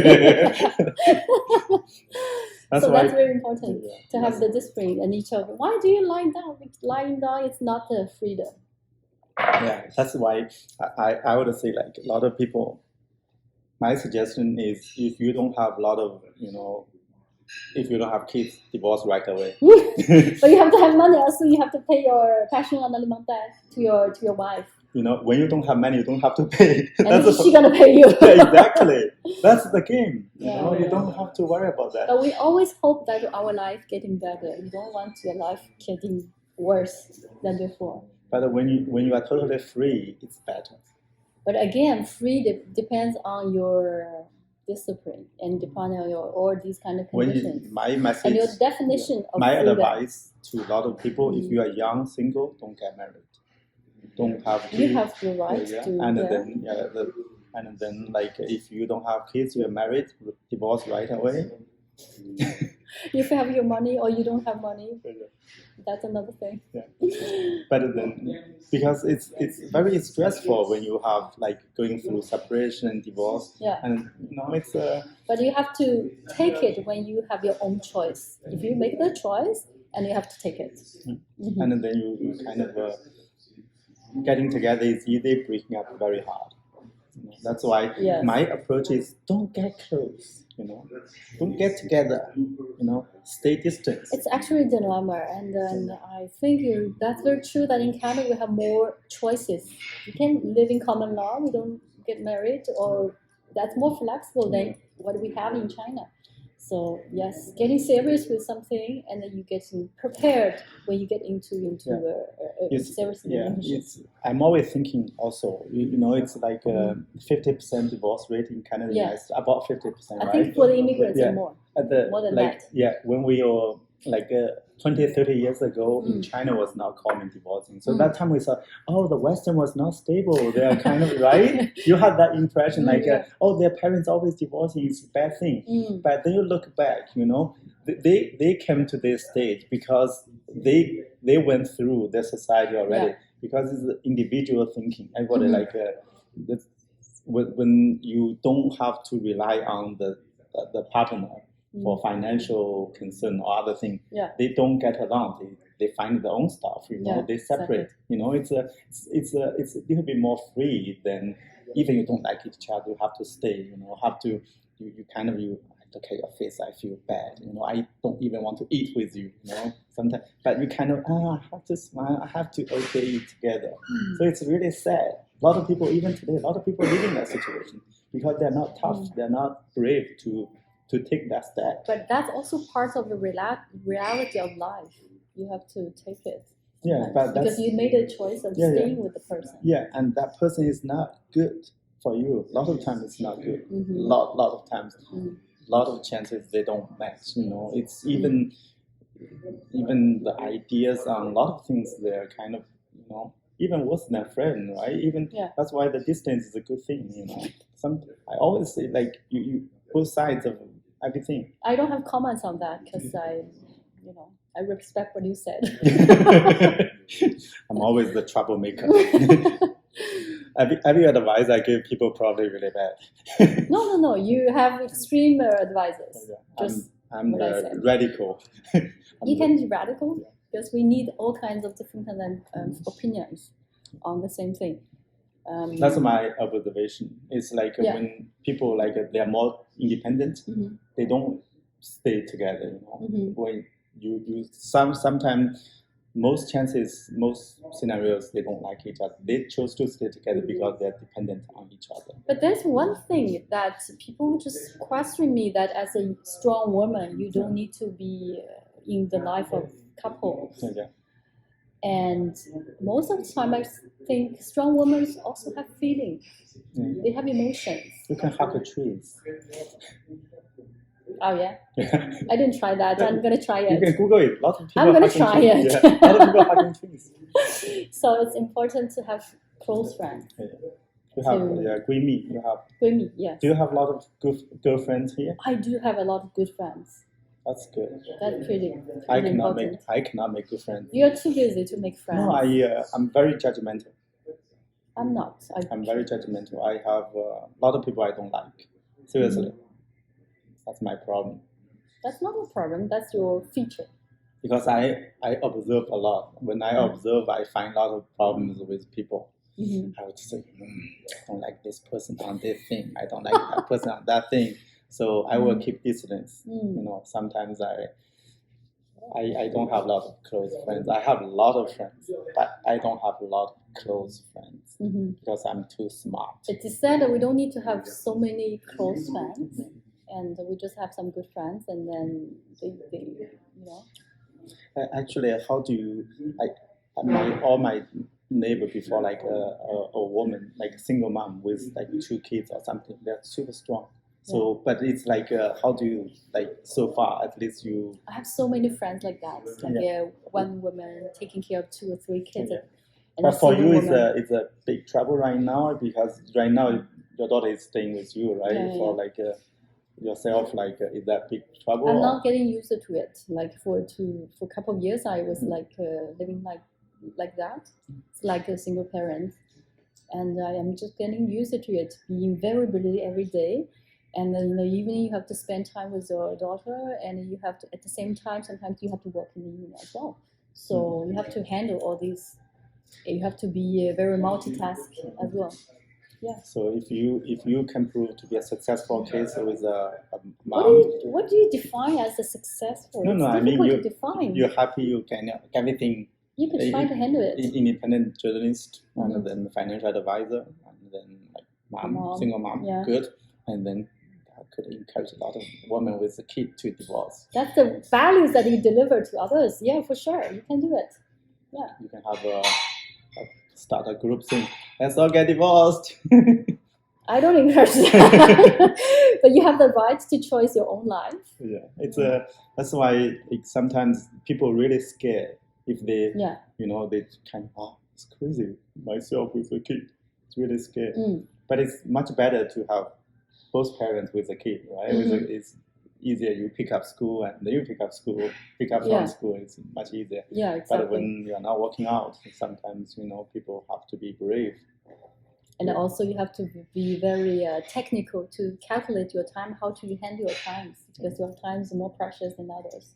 That's very important to have the discipline and each other. Why do you lie down? Lying down is not a freedom. Yeah, that's why I would say like a lot of people. My suggestion is if you don't have a lot of if you don't have kids, divorce right away. But you have to have money also. You have to pay your pension alimentaire to your wife. When you don't have money, you don't have to pay. And she's gonna pay you. Exactly. That's the game. You don't have to worry about that. But we always hope that our life getting better. We don't want your life getting worse than before. But when you are totally free, it's better. But again, free depends on your discipline and depending on all these kind of conditions. My message, and your definition of my freedom. advice to a lot of people: if you are young, single, don't get married. Don't have kids. You have the right to. And then like if you don't have kids, you're married, divorce right away. If you have your money or you don't have money, that's another thing. Yeah. But then because it's very stressful when you have like going through separation and divorce. Yeah. And it's But you have to take it when you have your own choice. If you make the choice, and you have to take it. Mm-hmm. And then you kind of getting together is easy, breaking up very hard. That's why my approach is don't get close. Don't get together. Stay distant. It's actually a dilemma, and then I think that's very true. That in Canada we have more choices. We can live in common law. We don't get married, or that's more flexible than what we have in China. So yes, getting serious with something, and then you getting prepared when you get into a serious relationship. I'm always thinking also, it's like 50% divorce rate in Canada. Yeah. It's about 50%, right? I think for the immigrants, more than that. Yeah, when we were like 20, 30 years ago, in China was not common divorcing. So that time we thought, the Western was not stable. They are kind of, right? You had that impression their parents always divorcing is a bad thing. But then you look back, they came to this stage because they went through their society already. Yeah. Because it's individual thinking. Everybody when you don't have to rely on the partner for financial concern or other things, they don't get along. They find their own stuff. They separate. Exactly. It's a little bit more free than even you don't like each other. You have to stay. Have to you kind of look at your face. I feel bad. I don't even want to eat with you. Sometimes, but you kind of I have to smile. I have to eat together. So it's really sad. A lot of people, even today, live in that situation because they're not tough. They're not brave to take that step. But that's also part of the reality of life. You have to take it. Yeah, because you made a choice of staying with the person. Yeah, and that person is not good for you. A lot of times it's not good. Lot of times, lot of chances they don't match. It's even the ideas on a lot of things they're kind of even worse than a friend, right? That's why the distance is a good thing. I always say like you both sides of everything. I don't have comments on that because I respect what you said. I'm always the troublemaker. Every advice I give people probably really bad. No. You have extreme advisors. Just I'm the radical. You can be radical because we need all kinds of different opinions on the same thing. That's my observation. It's like when people they are more independent, they don't stay together. When you sometimes most scenarios they don't like each other. They chose to stay together because they're dependent on each other. But there's one thing that people just question me, that as a strong woman, you don't need to be in the life of couples. Okay. And most of the time, I think strong women also have feelings. They have emotions. You can hug trees. Oh yeah? I didn't try that. I'm gonna try it. You can Google it. A lot of people I'm gonna try it. Yeah. A lot of people hugging trees. So it's important to have close friends. Yeah. You have 闺蜜. You have 闺蜜, yes. Do you have a lot of good girlfriends here? I do have a lot of good friends. That's good. That's pretty I important. I cannot make good friends. You're too busy to make friends. No, I'm very judgmental. I'm not. I'm very judgmental. I have a lot of people I don't like. Seriously. That's my problem. That's not a problem. That's your feature. Because I observe a lot. When I observe, I find a lot of problems with people. I would say, I don't like this person on this thing. I don't like that person on that thing. So I will keep distance. Sometimes I don't have a lot of close friends. I have a lot of friends, but I don't have a lot of close friends because I'm too smart. It is said that we don't need to have so many close friends, and we just have some good friends, and then they Actually, how do you? All my neighbor before, like a woman, like a single mom with like 2 kids or something, they're super strong. So, but it's like, how do you, like, so far, at least you... I have so many friends like that. Like one woman taking care of 2 or 3 kids. And but for you, it's a big trouble right now, because right now your daughter is staying with you, right? For like yourself, like, is that big trouble? I'm not getting used to it. Like for a couple of years, I was like living like that. It's like a single parent. And I am just getting used to it, being very busy every day. And then evening you have to spend time with your daughter, and you have to, at the same time, sometimes you have to work in the evening as well. So you have to handle all these. You have to be very multitask as well. Yeah. So if you can prove to be a successful case with a mom, what do you define as a successful? No, I mean you're happy. You can everything. You can try to handle it. Independent journalist, and then financial advisor, and then like single mom, good, and then. Could encourage a lot of women with a kid to divorce. That's the values that you deliver to others. Yeah, for sure. You can do it. Yeah. You can have start a group saying, let's all get divorced. I don't encourage that. But you have the right to choose your own life. Yeah. It's that's why sometimes people are really scared if they, they kind of, it's crazy. Myself with a kid. It's really scary. But it's much better to have both parents with a kid, right? It's easier. You pick up school, and then you pick up from school. It's much easier. Yeah, exactly. But when you're not working out, sometimes people have to be brave. And also you have to be very technical to calculate your time, how to handle your times, because your time is more precious than others.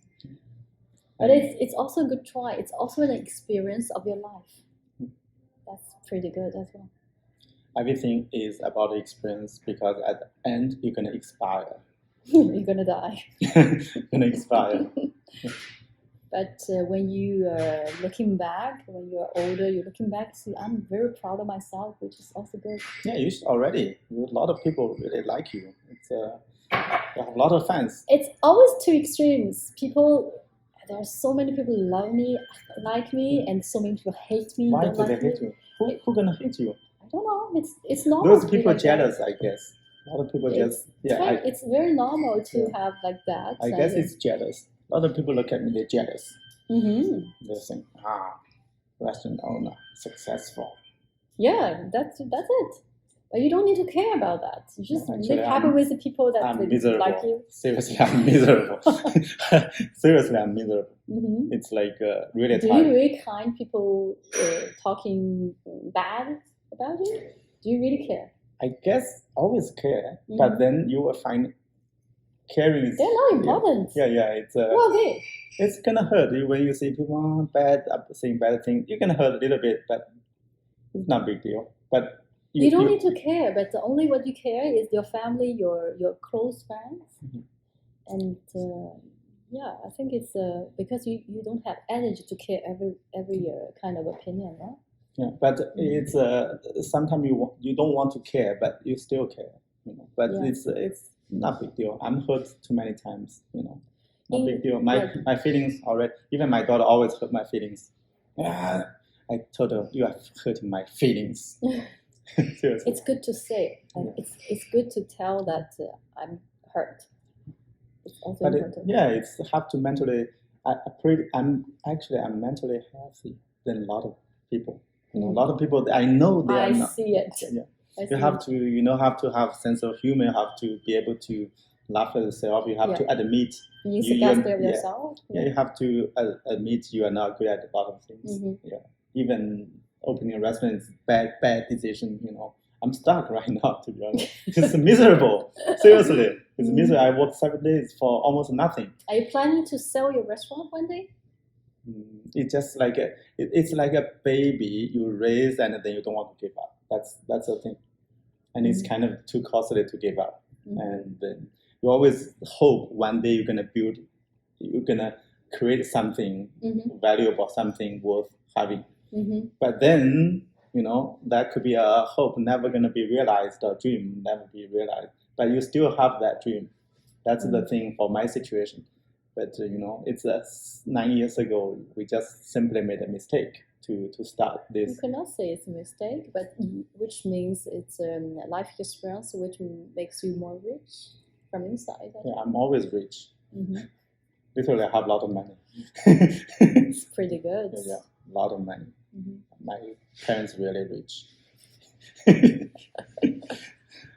But it's also a good try. It's also an experience of your life. That's pretty good as well. Everything is about the experience, because at the end you're gonna expire. You're gonna die. You're gonna expire. But when you are looking back, when you're older, you're looking back, see, I'm very proud of myself, which is also good. Yeah, you should already. A lot of people really like you. It's you have a lot of fans. It's always 2 extremes. There are so many people who love me, like me, and so many people hate me. Why do they hate you? Who's gonna hate you? I don't know. It's normal. Those people jealous, I guess. A lot of people it's very normal to have like that. I guess it's jealous. A lot of people look at me, they're jealous. They think, restaurant owner, successful. Yeah, that's it. But you don't need to care about that. You just live happy with the people that I'm miserable. like you. Seriously, I'm miserable. Seriously, I'm miserable. It's like really Do tired. you really kind people talking bad about you? Do you really care? I guess always care, but then you will find caring is... They're not important. Yeah. It's Well, they... It's gonna hurt you when you see people saying bad things. You're gonna hurt a little bit, but it's not a big deal. But you don't need to care, but the only what you care is your family, your close friends, and I think it's because you don't have energy to care every kind of opinion, right? Yeah, but it's sometimes you don't want to care, but you still care, But it's not a big deal. I'm hurt too many times, Not a big deal. My feelings already. Even my daughter always hurt my feelings. I told her, you are hurting my feelings. Seriously. It's good to say. It's good to tell that I'm hurt. It's also important. It's have to mentally. I'm mentally healthy than a lot of people. A lot of people I know they are not. See it. You have to have sense of humor. You have to be able to laugh at yourself. You have to admit. You suggest yourself. You have to admit you are not good at a lot of things. Even opening a restaurant is bad decision. I'm stuck right now, to be honest. It's miserable. Seriously, it's miserable. I worked 7 days for almost nothing. Are you planning to sell your restaurant one day? It's just like it's like a baby you raise and then you don't want to give up. That's the thing, and it's kind of too costly to give up. And then you always hope one day you're gonna create something valuable, something worth having. But then that could be a hope never gonna be realized, or dream never be realized. But you still have that dream. That's the thing for my situation. But it's 9 years ago. We just simply made a mistake to start this. You cannot say it's a mistake, but which means it's a life experience, which makes you more rich from inside. I'm always rich. Literally, I have a lot of money. It's pretty good. Yeah, a lot of money. My parents really rich.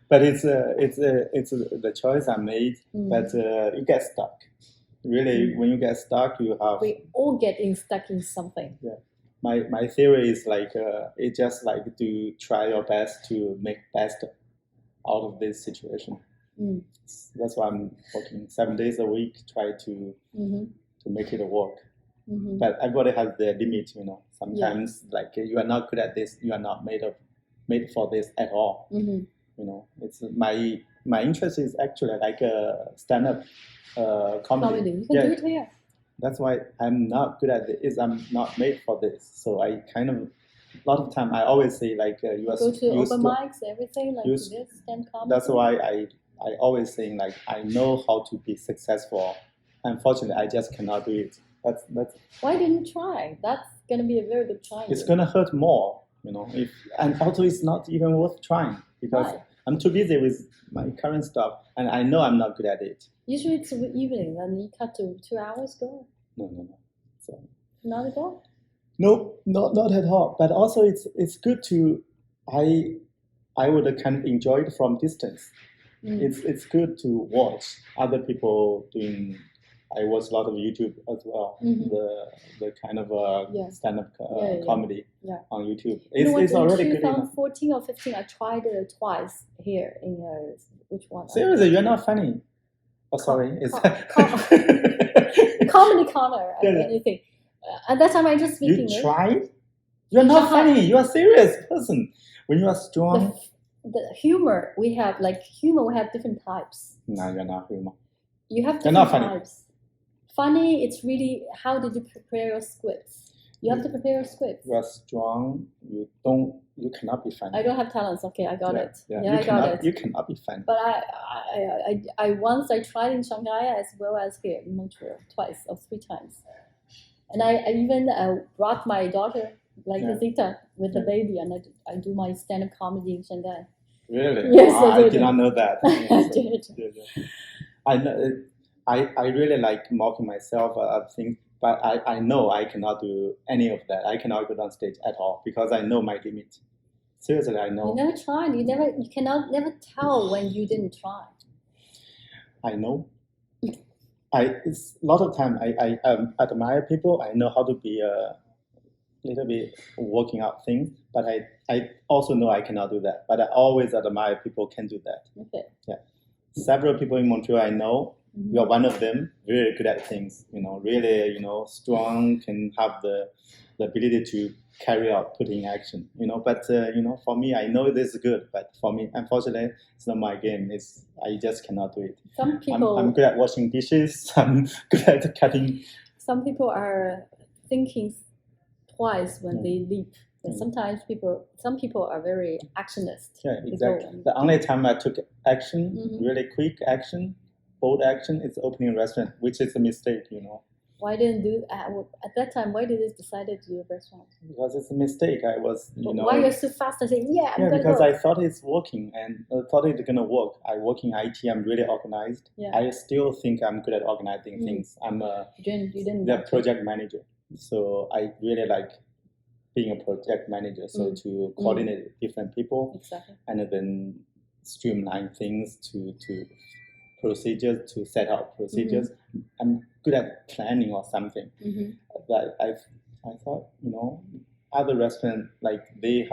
But it's the choice I made. But you get stuck. Really, when you get stuck, you have... We all get stuck in something. Yeah. My theory is it's just like to try your best to make best out of this situation. That's why I'm working 7 days a week, try to make it work. But everybody has their limit, Sometimes you are not good at this, you are not made for this at all. It's my interest is actually like a stand-up comedy. You can do it here. That's why I'm not good at this. I'm not made for this. So I kind of, a lot of time I always say you are go to open mics, everything this stand comedy. That's why I always saying I know how to be successful. Unfortunately, I just cannot do it. That's. Why didn't you try? That's gonna be a very good try. It's gonna hurt more, and also it's not even worth trying because I'm too busy with my current stuff, and I know I'm not good at it. Usually it's evening, then you cut to 2 hours go. No. So, not at all? No, not at all. But also it's good to I would kind of enjoy it from distance. It's good to watch other people doing. I watch a lot of YouTube as well. The kind of stand-up comedy on YouTube. It's already good enough. In 2014 or 15, I tried it twice here in which one? Seriously, you're not funny. Oh, sorry. Comedy Corner. Anything. At that time, I just speaking. You tried? You're not funny. You are a serious person. When you are strong. The humor we have, we have different types. No, you're not humor. You have different types. Funny, it's really how did you prepare your scripts? You have to prepare your scripts. You are strong. You cannot be funny. I don't have talents. Okay, I got it. I got it. You cannot be funny. But I once tried in Shanghai as well as here in Montreal, twice or 3 times. And I even brought my daughter, Zita, with the baby, and I do my stand-up comedy in Shanghai. Really? Yes, I did not know that. I did. I know. I really like mocking myself things, but I know I cannot do any of that. I cannot go on stage at all because I know my limit. seriously, I know. You never tried. You cannot never tell when you didn't try. I know. It's a lot of time I admire people. I know how to be a little bit working out things, but I also know I cannot do that. But I always admire people can do that. Okay. Yeah. Several people in Montreal I know. You are one of them. Very good at things. Really, strong, can have the ability to carry out, put in action. But for me, I know this is good. But for me, unfortunately, it's not my game. I just cannot do it. Some people. I'm good at washing dishes. I'm good at cutting. Some people are thinking twice when they leap. And sometimes some people are very actionist. Yeah, exactly. The only time I took action, really quick action, bold action, is opening a restaurant, which is a mistake. Why didn't do at that time? Why did you decide to do a restaurant? Because it's a mistake. I was, Why you're so fast? I say, I'm gonna because go. I thought it's working and I thought it's gonna work. I work in IT. I'm really organized. Yeah. I still think I'm good at organizing things. I'm the project manager, so I really like being a project manager. So to coordinate different people, exactly, and then streamline things to procedures, to set out procedures. I'm good at planning or something. That I thought, other restaurants, like they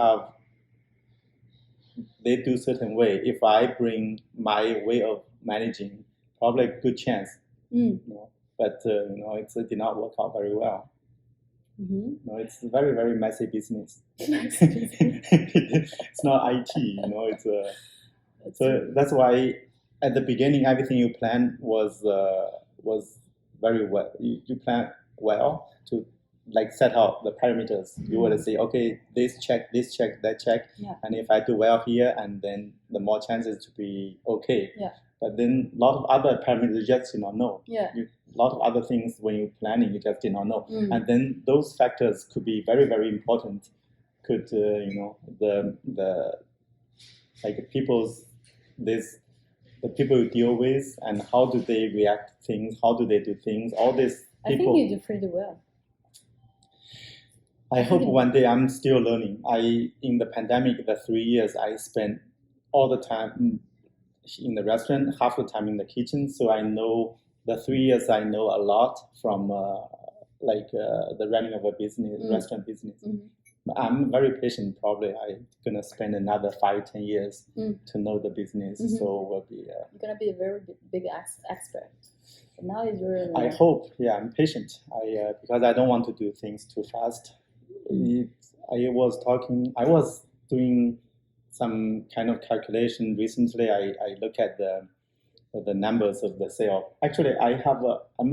do certain way. If I bring my way of managing, probably a good chance. But it did not work out very well. It's a very, very messy business. It's not IT. So that's why at the beginning everything you planned was very well. You plan well to set out the parameters. You would say, okay, this check, that check, and if I do well here, and then the more chances to be okay. Yeah. But then a lot of other parameters you just did not know. Yeah. A lot of other things when you're planning you just did not know, and then those factors could be very, very important. Could the people you deal with, and how do they react to things, how do they do things, all these people. I think you do pretty well. I hope one day. I'm still learning. In the pandemic, the 3 years I spent all the time in the restaurant, half the time in the kitchen, so I know the 3 years I know a lot from the running of a business, restaurant business. I'm very patient. Probably I'm gonna spend another 5-10 years to know the business. So we'll be. You're gonna be a very big expert. So now you're. I hope. Yeah, I'm patient. Because I don't want to do things too fast. I was doing some kind of calculation recently. I look at the numbers of the sale. Actually, I'm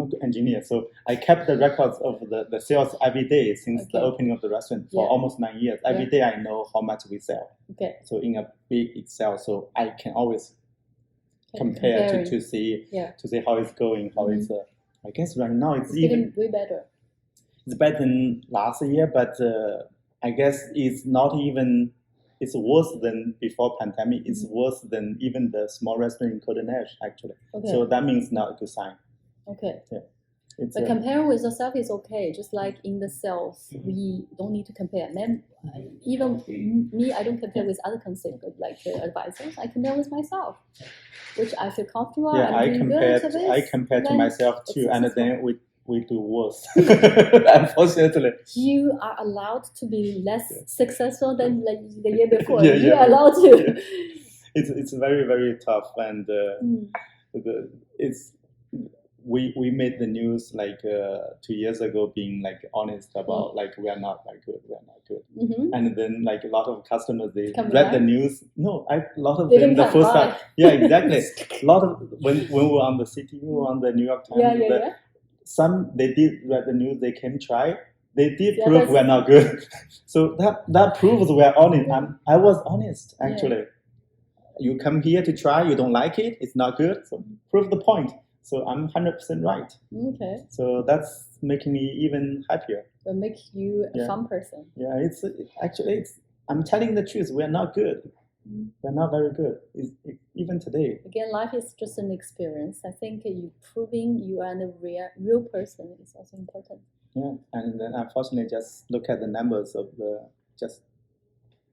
an engineer, so I kept the records of the sales every day since the opening of the restaurant for almost 9 years. Every day I know how much we sell. Okay. So in a big Excel, so I can always compare to see how it's going, how it's. I guess right now it's even way better. It's better than last year, but I guess it's not even. It's worse than before pandemic. It's worse than even the small restaurant in Côte-des-Neiges, actually. Okay. So that means not a good sign. Okay. Yeah. But comparing with yourself is okay. Just like in the sales, we don't need to compare. Even me, I don't compare with other advisors. I compare with myself, which I feel comfortable. Yeah, I compare to myself too, and then we do worse. Unfortunately, you are allowed to be less successful than the year before. You are allowed to. It's very, very tough, and we made the news 2 years ago, being honest about we are not that good, and then a lot of customers they read the news. No, a lot of them the first time. Yeah, exactly. A lot of when we were on the city, we were on the New York Times. Some they did read the news, they came try. They did prove we're not good. So that proves we're honest. I was honest, actually. You come here to try, you don't like it, it's not good. So prove the point. So I'm 100% right. Okay. So that's making me even happier. It makes you a fun person. Yeah, I'm telling the truth. We're not good. We're not very good, even today. Again, life is just an experience. I think you proving you are a real person is also important. Yeah, and then unfortunately, just look at the numbers of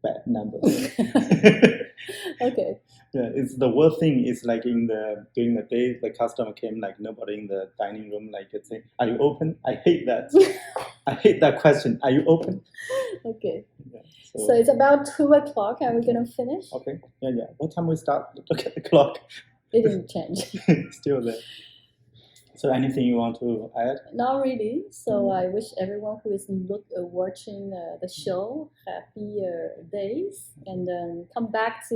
bad numbers. Okay. Yeah, it's the worst thing is like during the day the customer came, like nobody in the dining room, like it's saying, "Are you open?" I hate that. I hate that question. Are you open? Okay. Yeah, so it's about 2:00. Are we gonna finish? Okay. Yeah. What time we start? Look at the clock. It didn't change. Still there. So anything you want to add? Not really. So I wish everyone who is watching the show happy days, and then come back to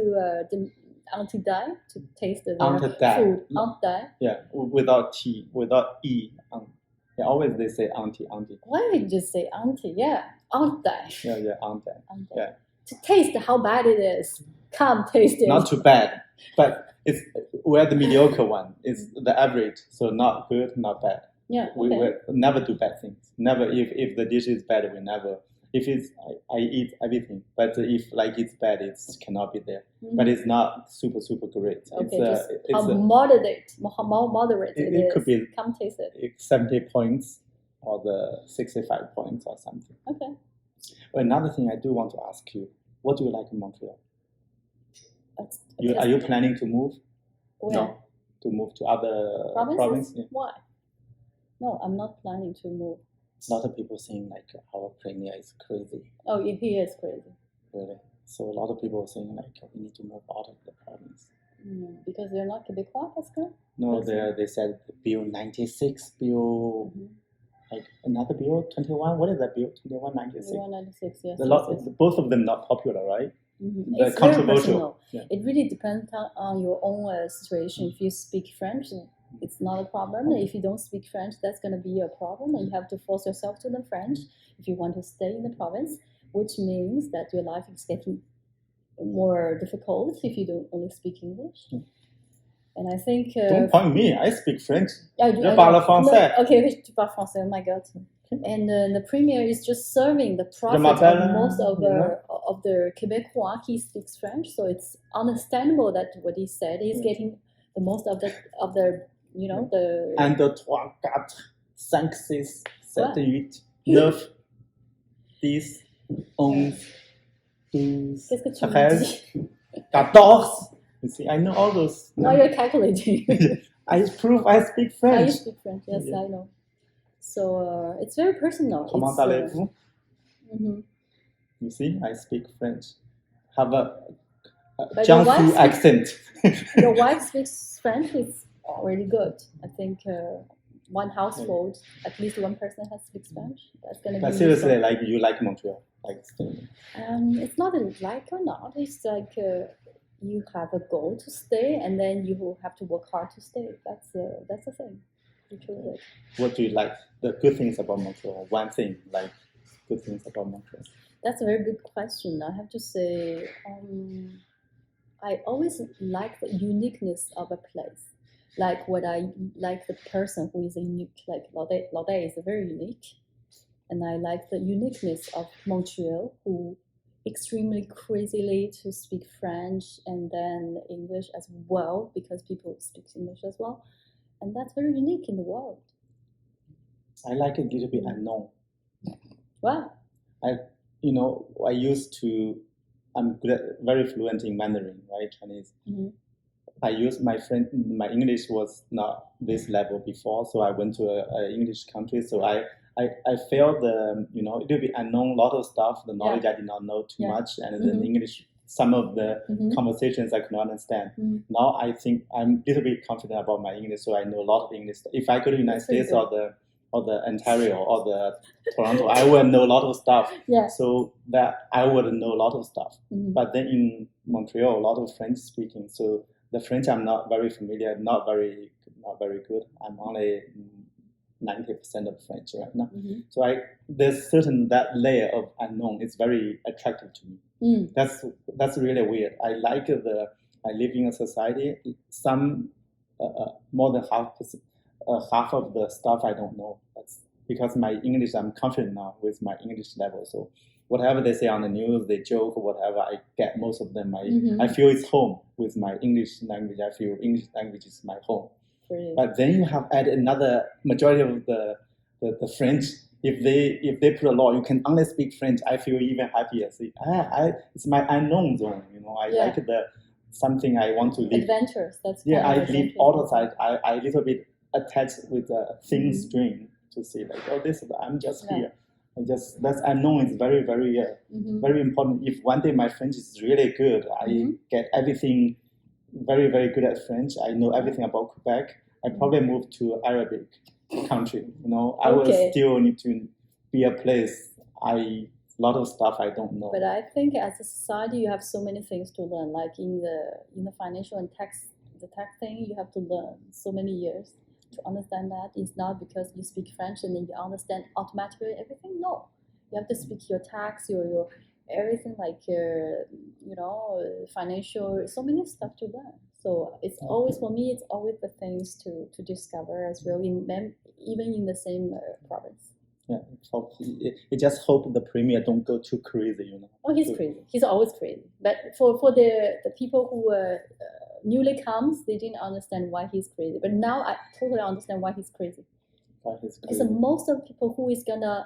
the Auntie Dai to taste the food. Aunt Dai. Yeah, without T, without E. Yeah, always they say auntie. Why don't you just say auntie? Yeah, Aunt Dai. Yeah, Aunt Dai. Yeah. To taste how bad it is. Come taste it. Not too bad, but we're the mediocre one. It's the average, so not good, not bad. Yeah. We never do bad things. Never. If the dish is bad, we never. If it's I eat everything, but if like it's bad, it cannot be there. But it's not super great. Okay, how moderate it is. Could be. Come taste it. 70 points or the 65 points or something. Okay. Another thing I do want to ask you: what do you like in Montreal? Are you planning to move? Where? No, to move to other provinces? Yeah. Why? No, I'm not planning to move. A lot of people saying like our premier is crazy. Oh, he is crazy. Really? So a lot of people are saying like we need to move out of the province. Because they're not Quebecois, that's good? No, they said Bill 96, Bill, like another Bill 21. What is that Bill 2196? 2196, yes. Both of them not popular, right? It's controversial. Yeah. It really depends on your own situation. If you speak French, it's not a problem. If you don't speak French, that's going to be a problem, and you have to force yourself to learn French if you want to stay in the province, which means that your life is getting more difficult if you don't only speak English. And I think... don't point me, I speak French. Je parle français. No, okay, tu parles français, oh my God. And the premier is just serving the profit of most of the Quebecois. He speaks French, so it's understandable that what he said, he's getting the most of the you know, the... 1, 2, 3, 4, 5, 6, 7, 8, 9, 10, 11, 12, 14. You see, I know all those. Now you're calculating. I prove I speak French. You speak French, yes, I know. So it's very personal. Comment allez-vous? You see, I speak French. Have a Jiangsu accent. Your wife speaks French, it's already good. I think one household, at least one person has to speak French. That's going to be... But seriously, like you like Montreal? Like, it's not a like or not. It's like you have a goal to stay, and then you will have to work hard to stay. That's the thing. What do you like? The good things about Montreal. One thing, like good things about Montreal. That's a very good question. I have to say, I always like the uniqueness of a place. Like what I like the person who is unique. Like Laudet is very unique, and I like the uniqueness of Montreal, who extremely crazily to speak French and then English as well, because people speak English as well. And that's very unique in the world. I like it a little bit unknown. Wow. I'm very fluent in Mandarin, right? Chinese. I used my English was not this level before, so I went to an English country. So I felt a little bit unknown, lot of stuff, the knowledge I did not know too much, and then English, some of the conversations I could not understand. Now I think I'm a little bit confident about my English, so I know a lot of English. If I go to the United States or the Ontario or the Toronto, I will know a lot of stuff. Yeah. So that I would know a lot of stuff. But then in Montreal, a lot of French speaking. So the French I'm not very familiar, not very good. I'm only 90% of French right now. So there's certain that layer of unknown is very attractive to me. That's really weird. I like I live in a society. Some more than half of the stuff I don't know. That's because my English, I'm confident now with my English level. So whatever they say on the news, they joke or whatever, I get most of them. I feel it's home with my English language. I feel English language is my home. Brilliant. But then you have added another majority of the French. if they put a law, you can only speak French, I feel even happier. See, it's my unknown zone. I like something I want to live. Adventures. That's I live outside. I little bit attached with the things dream to see I'm just here. That unknown is very, very, very important. If one day my French is really good, I get everything very, very good at French. I know everything about Quebec. I probably move to Arabic country. I will still need to be a place. A lot of stuff I don't know. But I think as a society, you have so many things to learn. Like in the financial and tax thing, you have to learn so many years to understand that. It's not because you speak French and then you understand automatically everything. No, you have to speak your tax, your everything, like financial. So many stuff to learn. So it's always, for me, it's always the things to discover as well. Even in the same province. Yeah, you just hope the premier don't go too crazy, Oh, he's crazy. He's always crazy. But for the people who newly comes, they didn't understand why he's crazy. But now I totally understand why he's crazy. Because most of the people who is gonna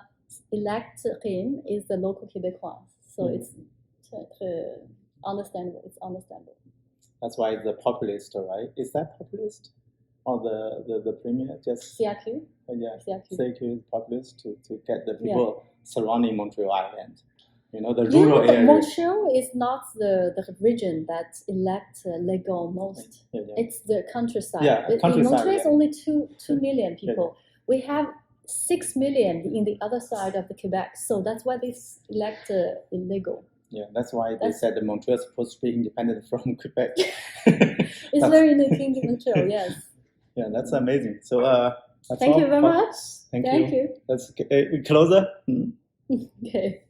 elect him is the local Quebecois. So it's understandable. It's understandable. That's why the populist, right? Is that populist? Or the premier just CRQ? CRQ is populist to get the people surrounding Montreal Island. The rural area. Montreal is not the region that elect Legault most. It's the countryside. In Montreal is only 2 million people. We have 6 million in the other side of the Quebec, so that's why they elect illegal. Yeah, that's why they said that Montreal is supposed to be independent from Quebec. It's very unique in Montreal, yes. Yeah, that's amazing. So thank you very much. Thank you. Let's closer. Okay.